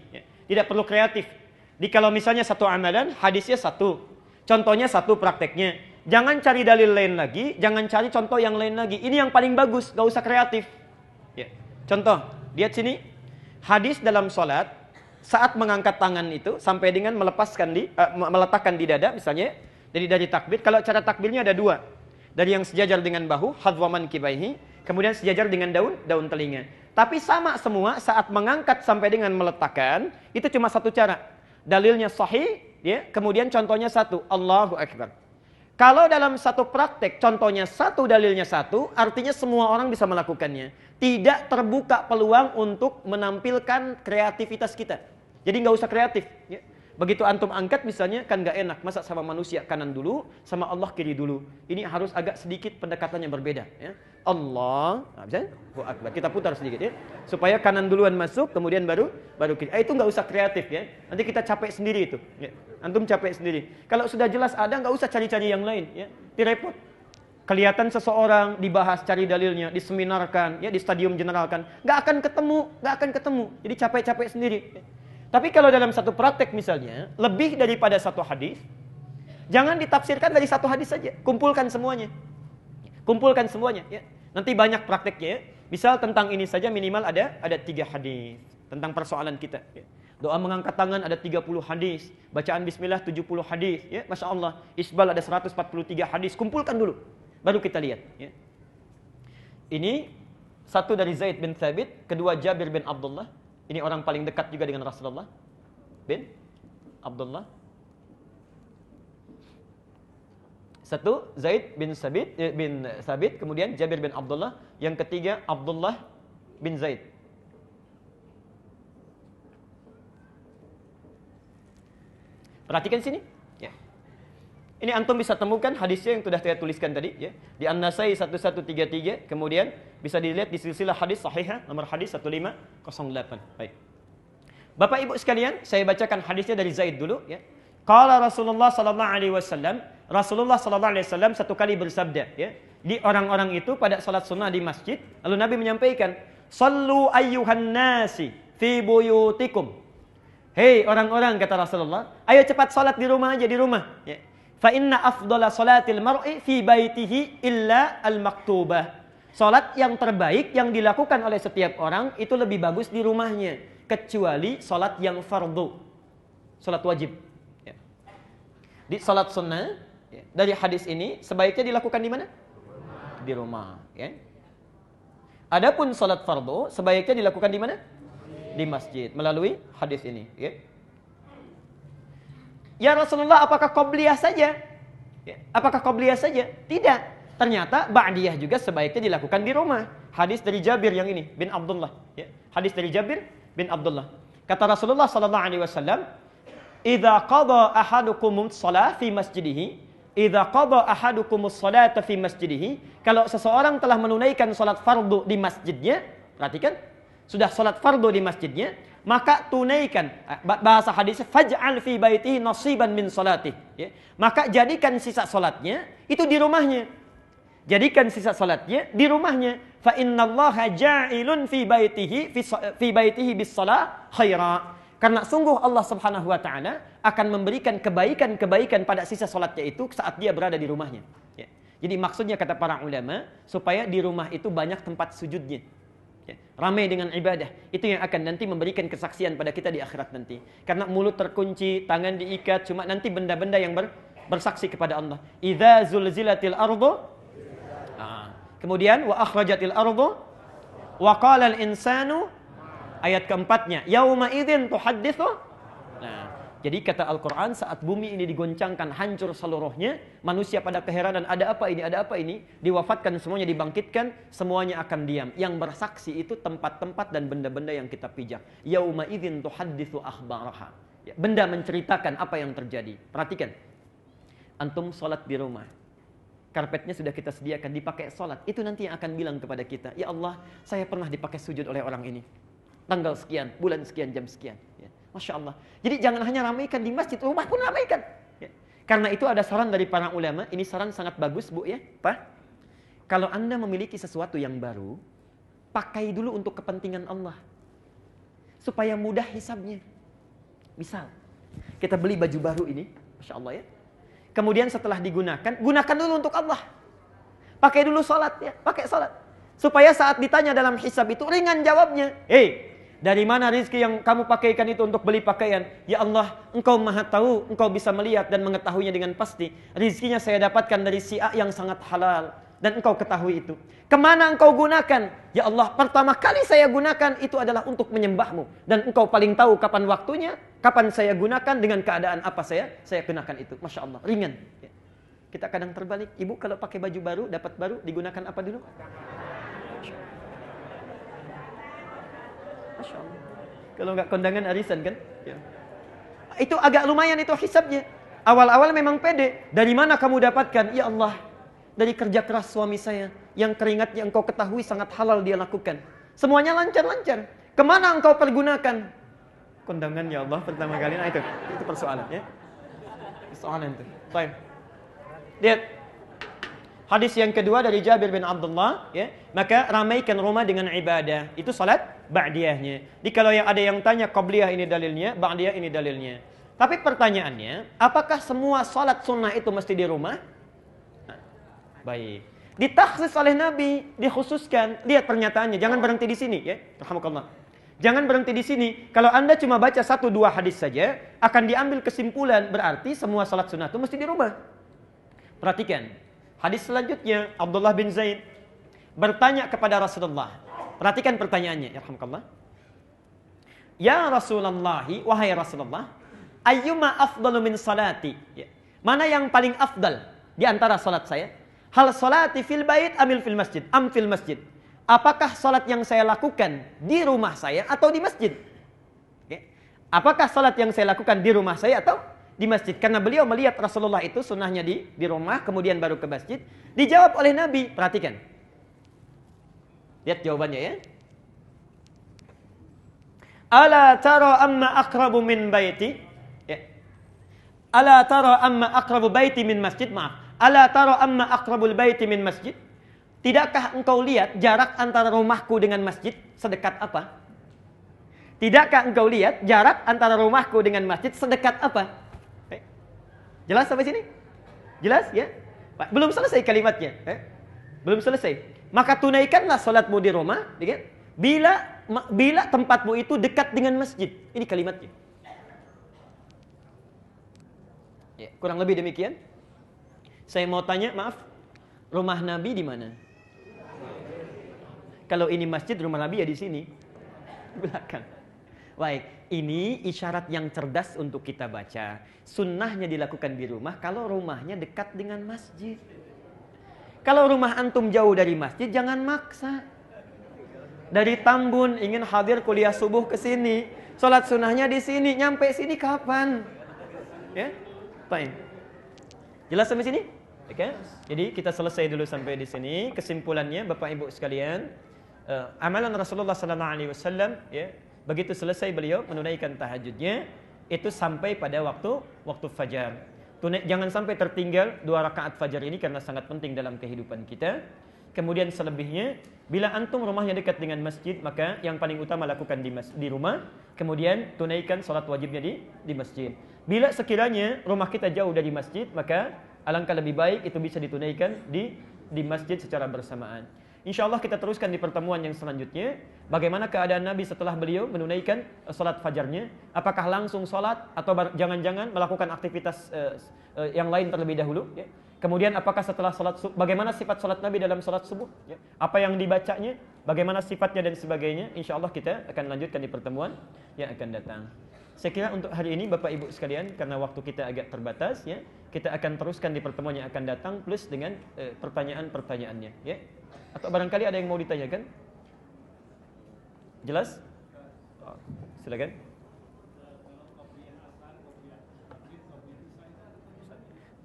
A: Tidak perlu kreatif. Jadi kalau misalnya satu amalan, hadisnya satu, contohnya satu prakteknya. Jangan cari dalil lain lagi, jangan cari contoh yang lain lagi. Ini yang paling bagus, gak usah kreatif. Ya. Contoh, lihat sini. Hadis dalam sholat, saat mengangkat tangan itu, sampai dengan meletakkan di dada misalnya, dari takbir, kalau cara takbirnya ada 2. Dari yang sejajar dengan bahu, hadwaman kibaihi, kemudian sejajar dengan daun telinga. Tapi sama semua saat mengangkat sampai dengan meletakkan, itu cuma satu cara. Dalilnya sahih, ya, kemudian contohnya satu, Allahu Akbar. Kalau dalam satu praktek, contohnya satu, dalilnya satu, artinya semua orang bisa melakukannya. Tidak terbuka peluang untuk menampilkan kreativitas kita. Jadi nggak usah kreatif. Ya. Begitu antum angkat misalnya kan gak enak. Masa sama manusia kanan dulu, sama Allah kiri dulu. Ini harus agak sedikit pendekatannya berbeda. Ya. Allah, Akbar. Kita putar sedikit ya. Supaya kanan duluan masuk, kemudian baru kiri. Itu gak usah kreatif ya. Nanti kita capek sendiri itu. Ya. Antum capek sendiri. Kalau sudah jelas ada, gak usah cari-cari yang lain. Ya. Direpot. Kelihatan seseorang dibahas, cari dalilnya, diseminarkan, ya, di stadium generalkan. Gak akan ketemu. Jadi capek-capek sendiri. Ya. Tapi kalau dalam satu praktek misalnya, lebih daripada satu hadis, jangan ditafsirkan dari satu hadis saja. Kumpulkan semuanya. Ya. Nanti banyak prakteknya ya. Misal tentang ini saja minimal ada 3 hadis tentang persoalan kita ya. Doa mengangkat tangan ada 30 hadis, bacaan bismillah 70 hadis ya. Masya Allah, isbal ada 143 hadis. Kumpulkan dulu baru kita lihat ya. Ini satu dari Zaid bin Thabit, kedua Jabir bin Abdullah. Ini orang paling dekat juga dengan Rasulullah bin Abdullah. Satu Zaid bin Thabit, kemudian Jabir bin Abdullah, yang ketiga Abdullah bin Zaid. Perhatikan sini. Ya. Ini antum bisa temukan hadisnya yang sudah saya tuliskan tadi. Ya. Di An-Nasai 1133, kemudian bisa dilihat di silsilah hadis sahihah nomor hadis 1508. Baik. Bapak Ibu sekalian, saya bacakan hadisnya dari Zaid dulu. Ya. Qala Rasulullah sallallahu alaihi wasallam, Rasulullah sallallahu alaihi wasallam satu kali bersabda, ya, di orang-orang itu pada salat sunnah di masjid, lalu Nabi menyampaikan, "Sallu ayyuhan nasi fi buyutikum." Hei orang-orang, kata Rasulullah, ayo cepat salat di rumah aja, di rumah. Ya. Fa inna afdhala salatil mar'i fi baitihi illa al-maktubah. Salat yang terbaik yang dilakukan oleh setiap orang itu lebih bagus di rumahnya, kecuali salat yang fardu, salat wajib. Di salat sunnah ya, dari hadis ini sebaiknya dilakukan di mana? Di rumah. Ya. Adapun salat fardu sebaiknya dilakukan di mana? Di masjid melalui hadis ini. Ya Rasulullah, apakah qobliyah saja? Ya. Apakah qobliyah saja? Tidak. Ternyata ba'diyah juga sebaiknya dilakukan di rumah. Hadis dari Jabir yang ini bin Abdullah. Ya. Hadis dari Jabir bin Abdullah. Kata Rasulullah sallallahu alaihi wasallam, idza qada ahadukumus shalah fi masjidihi, idza qada ahadukumus salata fi masjidihi, kalau seseorang telah menunaikan salat fardu di masjidnya, perhatikan, sudah salat fardu di masjidnya, maka tunaikan, bahasa hadisnya faj'al fi baitihi nasiban min salati, ya. Maka jadikan sisa salatnya itu di rumahnya. Jadikan sisa salatnya di rumahnya. Fa innallaha ja'ilun fi baitihi bis shalah khaira. Karena sungguh Allah Subhanahu wa taala akan memberikan kebaikan-kebaikan pada sisa salatnya itu saat dia berada di rumahnya. Ya. Jadi maksudnya kata para ulama, supaya di rumah itu banyak tempat sujudnya. Ya. Ramai dengan ibadah. Itu yang akan nanti memberikan kesaksian pada kita di akhirat nanti. Karena mulut terkunci, tangan diikat, cuma nanti benda-benda yang bersaksi kepada Allah. Idza zulzilatil ardu. Kemudian wa akhrajatil ardu wa qala al insanu. Ayat keempatnya, yauma idzin tuhadditsu. Nah, jadi kata Al-Qur'an, saat bumi ini digoncangkan hancur seluruhnya, manusia pada keheranan, ada apa ini, diwafatkan semuanya, dibangkitkan, semuanya akan diam. Yang bersaksi itu tempat-tempat dan benda-benda yang kita pijak. Yauma idzin tuhadditsu akhbaraha. Ya, benda menceritakan apa yang terjadi. Perhatikan. Antum salat di rumah. Karpetnya sudah kita sediakan, dipakai salat. Itu nanti yang akan bilang kepada kita, ya Allah, saya pernah dipakai sujud oleh orang ini. Tanggal sekian, bulan sekian, jam sekian. Ya. Masya Allah. Jadi jangan hanya ramaikan di masjid, rumah pun ramaikan. Ya. Karena itu ada saran dari para ulama, ini saran sangat bagus Bu ya. Pak, kalau Anda memiliki sesuatu yang baru, pakai dulu untuk kepentingan Allah. Supaya mudah hisabnya. Misal, kita beli baju baru ini, Masya Allah ya. Kemudian setelah digunakan, gunakan dulu untuk Allah. Pakai dulu sholat ya, pakai sholat. Supaya saat ditanya dalam hisab itu ringan jawabnya. Dari mana rizki yang kamu pakaikan itu untuk beli pakaian? Ya Allah, Engkau maha tahu, Engkau bisa melihat dan mengetahuinya dengan pasti. Rizkinya saya dapatkan dari si A yang sangat halal. Dan Engkau ketahui itu. Kemana Engkau gunakan? Ya Allah, pertama kali saya gunakan itu adalah untuk menyembahmu. Dan Engkau paling tahu kapan waktunya, kapan saya gunakan, dengan keadaan apa saya gunakan itu. Masya Allah, ringan. Kita kadang terbalik. Ibu kalau pakai baju baru, dapat baru, digunakan apa dulu? Masya Allah. Kalau nggak kondangan arisan kan? Ya. Itu agak lumayan itu hisabnya. Awal-awal memang pede. Dari mana kamu dapatkan? Ya Allah, dari kerja keras suami saya. Yang keringatnya Engkau ketahui sangat halal dia lakukan. Semuanya lancar-lancar. Kemana Engkau pergunakan? Kondangan ya Allah pertama kali. Nah itu persoalan ya. Persoalan itu. Baik. Lihat. Hadis yang kedua dari Jabir bin Abdullah, ya, maka ramaikan rumah dengan ibadah. Itu salat ba'diyahnya. Jadi kalau yang ada yang tanya qabliyah ini dalilnya, ba'diyah ini dalilnya. Tapi pertanyaannya, apakah semua salat sunnah itu mesti di rumah? Nah, baik. Ditakhsis oleh Nabi, dikhususkan. Lihat pernyataannya, jangan berhenti di sini ya. Rahmatullah. Jangan berhenti di sini. Kalau Anda cuma baca 1-2 hadis saja, akan diambil kesimpulan berarti semua salat sunnah itu mesti di rumah. Perhatikan. Hadis selanjutnya, Abdullah bin Zaid bertanya kepada Rasulullah. Perhatikan pertanyaannya, ya rahmatullah. Ya Rasulullah, wahai Rasulullah, ayyuma afdalu min salati? Ya. Mana yang paling afdal di antara salat saya? Hal salati fil bait amil fil masjid? Am fil masjid? Apakah salat yang saya lakukan di rumah saya atau di masjid? Okay. Apakah salat yang saya lakukan di rumah saya atau di masjid? Karena beliau melihat Rasulullah itu sunnahnya di rumah, kemudian baru ke masjid. Dijawab oleh Nabi. Perhatikan. Lihat jawabannya ya. Ala tara amma aqrabu min baiti? Ya. Ala tara amma aqrabu baiti min masjid? Maaf. Ala tara amma aqrabul baiti min masjid? Tidakkah engkau lihat jarak antara rumahku dengan masjid sedekat apa? Tidakkah engkau lihat jarak antara rumahku dengan masjid sedekat apa? Jelas sampai sini? Jelas ya? Belum selesai kalimatnya. Belum selesai. Maka tunaikanlah salatmu di rumah, ya? Bila tempatmu itu dekat dengan masjid. Ini kalimatnya. Ya, kurang lebih demikian. Saya mau tanya, maaf, rumah Nabi di mana? Kalau ini masjid, rumah Nabi ya di sini. Belakang. Baik, ini isyarat yang cerdas untuk kita baca. Sunnahnya dilakukan di rumah kalau rumahnya dekat dengan masjid. Kalau rumah antum jauh dari masjid, jangan maksa. Dari Tambun ingin hadir kuliah subuh ke sini, salat sunnahnya di sini, nyampe sini kapan? Ya, baik. Jelas sampai sini? Oke. Jadi kita selesai dulu sampai di sini. Kesimpulannya, Bapak Ibu sekalian, amalan Rasulullah sallallahu alaihi wasallam ya, begitu selesai beliau menunaikan tahajudnya itu sampai pada waktu fajar. Jangan sampai tertinggal 2 rakaat fajar ini karena sangat penting dalam kehidupan kita. Kemudian selebihnya, bila antum rumahnya dekat dengan masjid, maka yang paling utama lakukan di rumah. Kemudian tunaikan salat wajibnya di masjid. Bila sekiranya rumah kita jauh dari masjid, maka alangkah lebih baik itu bisa ditunaikan di masjid secara bersamaan. InsyaAllah kita teruskan di pertemuan yang selanjutnya. Bagaimana keadaan Nabi setelah beliau menunaikan salat fajarnya? Apakah langsung salat atau jangan-jangan melakukan aktivitas yang lain terlebih dahulu? Ya. Kemudian apakah setelah salat subuh, bagaimana sifat salat Nabi dalam salat subuh? Ya. Apa yang dibacanya? Bagaimana sifatnya dan sebagainya? InsyaAllah kita akan lanjutkan di pertemuan yang akan datang. Saya kira untuk hari ini Bapak Ibu sekalian, karena waktu kita agak terbatas, ya, kita akan teruskan di pertemuan yang akan datang plus dengan pertanyaan-pertanyaannya. Ya. Atau barangkali ada yang mau ditanyakan? Jelas? Oh, silakan.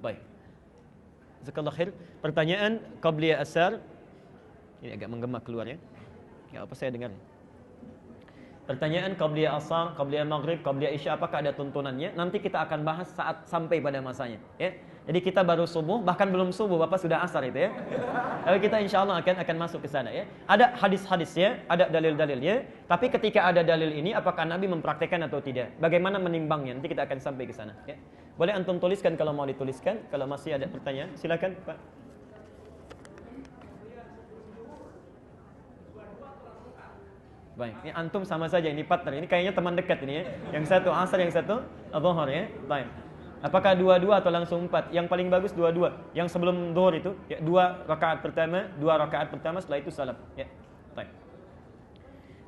A: Baik. Jazakallahu khair. Pertanyaan qabliyah asar. Ini agak menggema keluar ya. Enggak apa saya dengar. Pertanyaan qabliyah asar, qabliyah maghrib, qabliyah isya, apakah ada tuntunannya? Nanti kita akan bahas saat sampai pada masanya, ya. Jadi kita baru subuh, bahkan belum subuh Bapak sudah asar itu ya. Tapi kita insyaallah akan masuk ke sana ya. Ada hadis-hadisnya, ada dalil-dalilnya, tapi ketika ada dalil ini apakah Nabi mempraktekkan atau tidak? Bagaimana menimbangnya? Nanti kita akan sampai ke sana ya. Boleh antum tuliskan kalau mau dituliskan, kalau masih ada pertanyaan silakan Pak. Baik, ini antum sama saja, ini partner. Ini kayaknya teman dekat ini ya. Yang satu asar, yang satu dhuhur ya. Baik. Apakah 2-2 atau langsung 4? Yang paling bagus 2-2. Yang sebelum dhuhur itu ya 2 rakaat pertama, 2 rakaat pertama, setelah itu salam ya. Baik.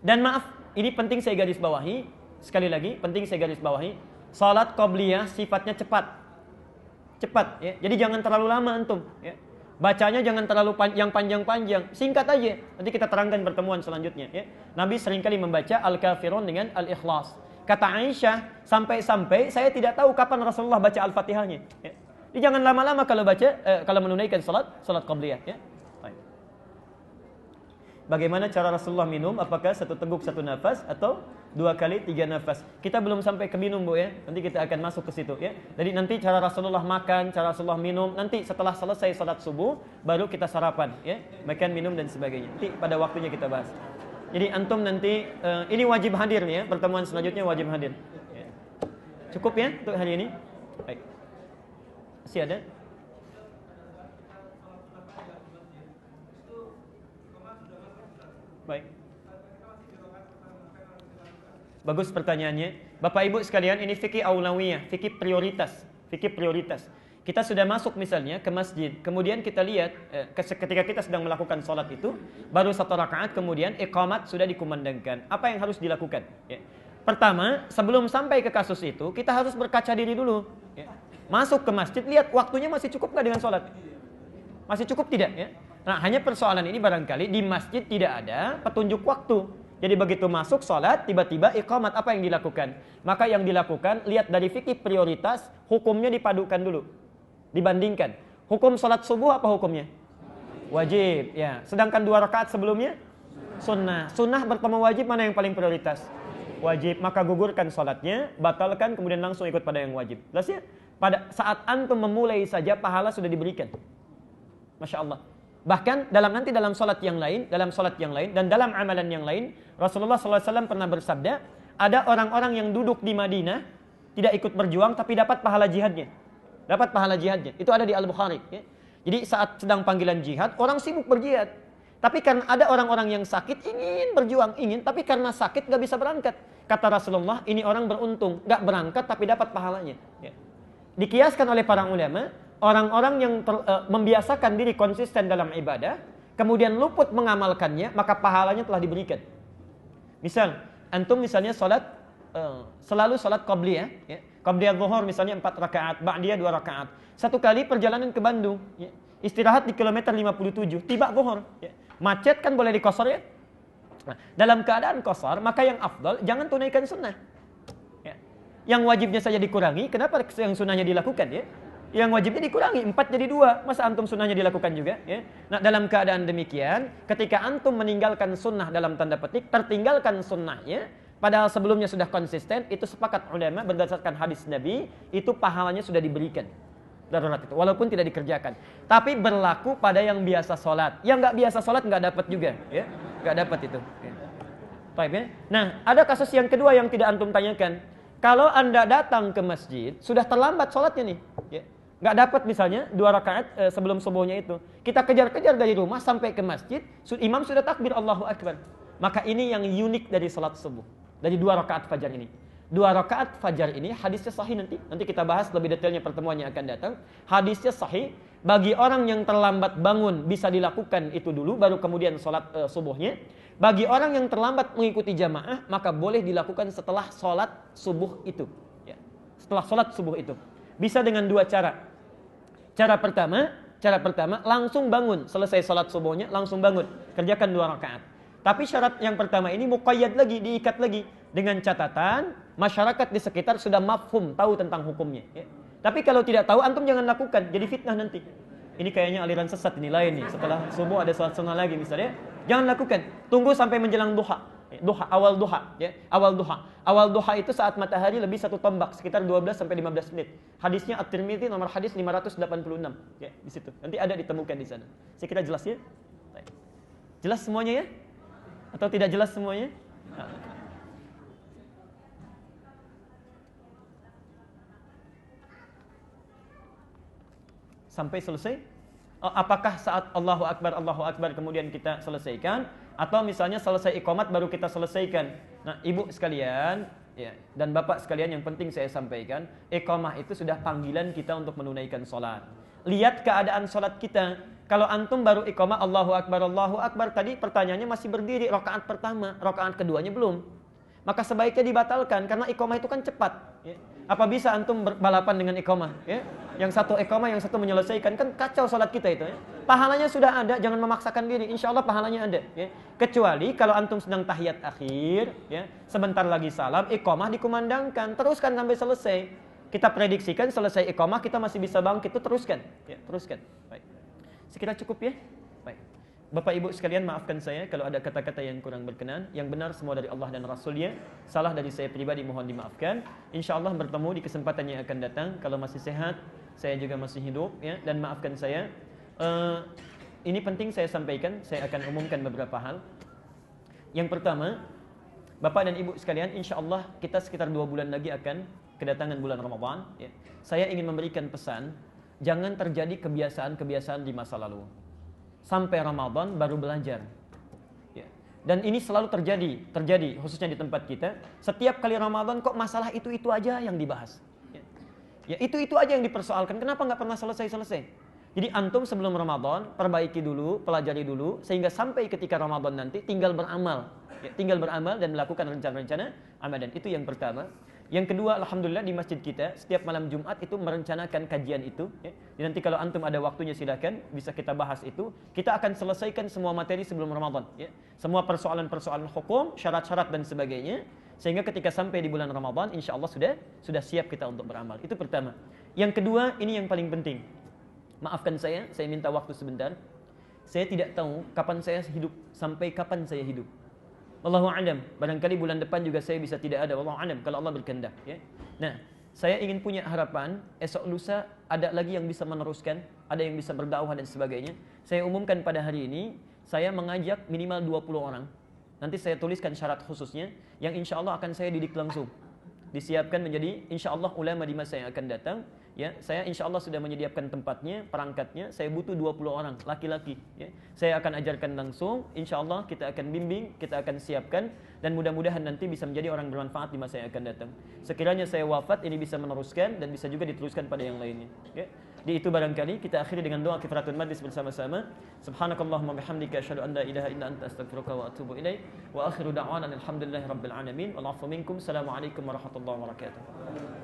A: Dan maaf, ini penting saya garis bawahi. Sekali lagi, penting saya garis bawahi. Salat qabliyah sifatnya cepat. Cepat ya. Jadi jangan terlalu lama antum ya. Bacanya jangan terlalu yang panjang-panjang, singkat aja. Nanti kita terangkan pertemuan selanjutnya ya. Nabi seringkali membaca Al-Kafirun dengan Al-Ikhlas. Kata Aisyah, sampai-sampai saya tidak tahu kapan Rasulullah baca Al-Fatihahnya ya. Jadi jangan lama-lama kalau kalau menunaikan salat qabliyah ya. Baik. Bagaimana cara Rasulullah minum? Apakah 1 teguk 1 nafas atau 2 kali 3 nafas? Kita belum sampai ke minum Bu ya. Nanti kita akan masuk ke situ ya. Jadi nanti cara Rasulullah makan, cara Rasulullah minum, nanti setelah selesai salat subuh baru kita sarapan ya. Makan, minum dan sebagainya. Nanti pada waktunya kita bahas. Jadi antum nanti ini wajib hadir ya. Pertemuan selanjutnya wajib hadir ya. Cukup ya untuk hari ini? Baik. Masih ada? Baik. Bagus pertanyaannya. Bapak Ibu sekalian, ini fikih aulawiyah, fikih prioritas, fikih prioritas. Kita sudah masuk misalnya ke masjid, kemudian kita lihat ketika kita sedang melakukan sholat itu, baru 1 rakaat kemudian iqamat sudah dikumandangkan. Apa yang harus dilakukan? Ya. Pertama, sebelum sampai ke kasus itu, kita harus berkaca diri dulu. Ya. Masuk ke masjid, lihat waktunya masih cukup nggak dengan sholat? Masih cukup tidak? Ya? Nah, hanya persoalan ini barangkali di masjid tidak ada petunjuk waktu. Jadi begitu masuk sholat, tiba-tiba iqamat, apa yang dilakukan? Maka yang dilakukan, lihat dari fikih prioritas, hukumnya dipadukan dulu. Dibandingkan. Hukum sholat subuh apa hukumnya? Wajib. Ya. Sedangkan 2 rakaat sebelumnya? Sunnah. Sunnah bertemu wajib, mana yang paling prioritas? Wajib. Maka gugurkan sholatnya, batalkan, kemudian langsung ikut pada yang wajib. Jelas ya? Pada saat antum memulai saja, pahala sudah diberikan. Masya Allah. Bahkan dalam sholat yang lain, dan dalam amalan yang lain, Rasulullah SAW pernah bersabda, ada orang-orang yang duduk di Madinah, tidak ikut berjuang, tapi dapat pahala jihadnya. Dapat pahala jihadnya. Itu ada di Al-Bukhari. Ya. Jadi saat sedang panggilan jihad, orang sibuk berjihad. Tapi karena ada orang-orang yang sakit, ingin berjuang, tapi karena sakit gak bisa berangkat. Kata Rasulullah, ini orang beruntung, gak berangkat tapi dapat pahalanya. Ya. Dikiaskan oleh para ulama, orang-orang yang membiasakan diri konsisten dalam ibadah, kemudian luput mengamalkannya, maka pahalanya telah diberikan. Misal, antum misalnya selalu sholat qabliyah, ya. Qabliyah zuhur misalnya 4 rakaat, ba'diyah 2 rakaat. Satu kali perjalanan ke Bandung, ya. Istirahat di kilometer 57, tiba zuhur. Ya. Macet kan boleh dikosor ya? Nah, dalam keadaan kosor, maka yang afdal jangan tunaikan sunnah. Ya. Yang wajibnya saja dikurangi, kenapa yang sunnahnya dilakukan ya? Yang wajibnya dikurangi, 4 jadi 2. Masa antum sunnahnya dilakukan juga? Ya? Nah, dalam keadaan demikian, ketika antum meninggalkan sunnah dalam tanda petik, tertinggalkan sunnahnya, padahal sebelumnya sudah konsisten, itu sepakat ulama berdasarkan hadis Nabi, itu pahalanya sudah diberikan. Darurat itu, walaupun tidak dikerjakan. Tapi berlaku pada yang biasa sholat. Yang nggak biasa sholat nggak dapat juga. Ya? Nggak dapat itu. Ya. Baik, ya? Nah, ada kasus yang kedua yang tidak antum tanyakan. Kalau anda datang ke masjid, sudah terlambat sholatnya nih. Ya. Nggak dapat misalnya 2 rakaat sebelum subuhnya itu. Kita kejar-kejar dari rumah sampai ke masjid, imam sudah takbir Allahu Akbar. Maka ini yang unik dari salat subuh. Dari 2 rakaat fajar ini. 2 rakaat fajar ini hadisnya sahih nanti. Nanti kita bahas lebih detailnya pertemuan yang akan datang. Hadisnya sahih. Bagi orang yang terlambat bangun bisa dilakukan itu dulu, baru kemudian salat subuhnya. Bagi orang yang terlambat mengikuti jamaah, maka boleh dilakukan setelah salat subuh itu. Ya. Setelah salat subuh itu. Bisa dengan 2 cara. Cara pertama langsung bangun, selesai salat subuhnya langsung bangun, kerjakan 2 rakaat. Tapi syarat yang pertama ini muqayyad lagi, diikat lagi dengan catatan masyarakat di sekitar sudah mafhum, tahu tentang hukumnya. Ya. Tapi kalau tidak tahu, antum jangan lakukan, jadi fitnah nanti. Ini kayaknya aliran sesat ini lain nih. Setelah subuh ada salat sunnah lagi misalnya, jangan lakukan. Tunggu sampai menjelang duha. Awal duha, ya. Awal duha itu saat matahari lebih 1 tombak, sekitar 12 sampai 15 menit. Hadisnya At-Tirmidzi nomor hadis 586, ya, di situ. Nanti ada ditemukan di sana. Saya kira jelas ya? Jelas semuanya ya? Atau tidak jelas semuanya? Nah. Sampai selesai? Apakah saat Allahu Akbar kemudian kita selesaikan? Atau misalnya selesai iqamat baru kita selesaikan. Nah, ibu sekalian ya, dan bapak sekalian, yang penting saya sampaikan, iqamah itu sudah panggilan kita untuk menunaikan sholat. Lihat keadaan sholat kita. Kalau antum baru iqamah Allahu Akbar, tadi pertanyaannya masih berdiri, rakaat pertama, rakaat keduanya belum. Maka sebaiknya dibatalkan, karena iqamah itu kan cepat. Ya. Apa bisa antum balapan dengan iqamah? Ya? Yang satu iqamah, yang satu menyelesaikan, kan kacau sholat kita itu. Ya? Pahalanya sudah ada, jangan memaksakan diri. Insya Allah pahalanya ada. Ya? Kecuali kalau antum sedang tahiyat akhir, ya? Sebentar lagi salam, iqamah dikumandangkan, teruskan sampai selesai. Kita prediksikan selesai iqamah kita masih bisa bangkit, itu teruskan. Ya, teruskan. Baik. Sekira cukup ya. Baik. Bapak Ibu sekalian, maafkan saya kalau ada kata-kata yang kurang berkenan. Yang benar semua dari Allah dan Rasulnya. Salah dari saya pribadi mohon dimaafkan. Insya Allah bertemu di kesempatan yang akan datang. Kalau masih sehat, saya juga masih hidup, ya. Dan maafkan saya. Ini penting saya sampaikan. Saya akan umumkan beberapa hal. Yang pertama, Bapak dan Ibu sekalian, insya Allah kita sekitar 2 bulan lagi akan kedatangan bulan Ramadan. Ya. Saya ingin memberikan pesan, jangan terjadi kebiasaan-kebiasaan di masa lalu. Sampai Ramadan baru belajar. Ya.
B: Dan ini selalu terjadi khususnya di tempat kita. Setiap kali Ramadan kok masalah itu aja yang dibahas. Ya itu aja yang dipersoalkan. Kenapa nggak pernah selesai? Jadi antum sebelum Ramadan perbaiki dulu, pelajari dulu, sehingga sampai ketika Ramadan nanti tinggal beramal. Tinggal beramal dan melakukan rencana-rencana amal. Dan itu yang pertama. Yang kedua, alhamdulillah di masjid kita setiap malam Jumat itu merencanakan kajian itu. Jadi nanti kalau antum ada waktunya silakan bisa kita bahas itu. Kita akan selesaikan semua materi sebelum Ramadan. Semua persoalan-persoalan hukum, syarat-syarat dan sebagainya. Sehingga ketika sampai di bulan Ramadan, insya Allah sudah siap kita untuk beramal. Itu pertama. Yang kedua, ini yang paling penting. Maafkan saya minta waktu sebentar. Saya tidak tahu kapan saya hidup, sampai kapan saya hidup. Wallahu a'lam. Barangkali bulan depan juga saya bisa tidak ada. Wallahu a'lam kalau Allah berkehendak. Nah, saya ingin punya harapan esok lusa ada lagi yang bisa meneruskan, ada yang bisa berdakwah dan sebagainya. Saya umumkan pada hari ini, saya mengajak minimal 20 orang. Nanti saya tuliskan syarat khususnya yang insya Allah akan saya didik langsung. Disiapkan menjadi insya Allah ulama di masa yang akan datang. Saya insya Allah sudah menyediakan tempatnya, perangkatnya. Saya butuh 20 orang laki-laki. Saya akan ajarkan langsung. Insya Allah kita akan bimbing, kita akan siapkan, dan mudah-mudahan nanti bisa menjadi orang bermanfaat di masa yang akan datang. Sekiranya saya wafat, ini bisa meneruskan dan bisa juga diteruskan pada yang lainnya. Di itu barangkali kita akhiri dengan doa kifaratul majlis bersama-sama. Subhanakallahumma bihamdika asyhadu an la ilaha illa anta astaghfiruka wa atubu ilaik. Wa akhiru da'wana alhamdulillahi rabbil alamin. Wal 'afwu minkum. Assalamualaikum warahmatullahi wabarakatuh.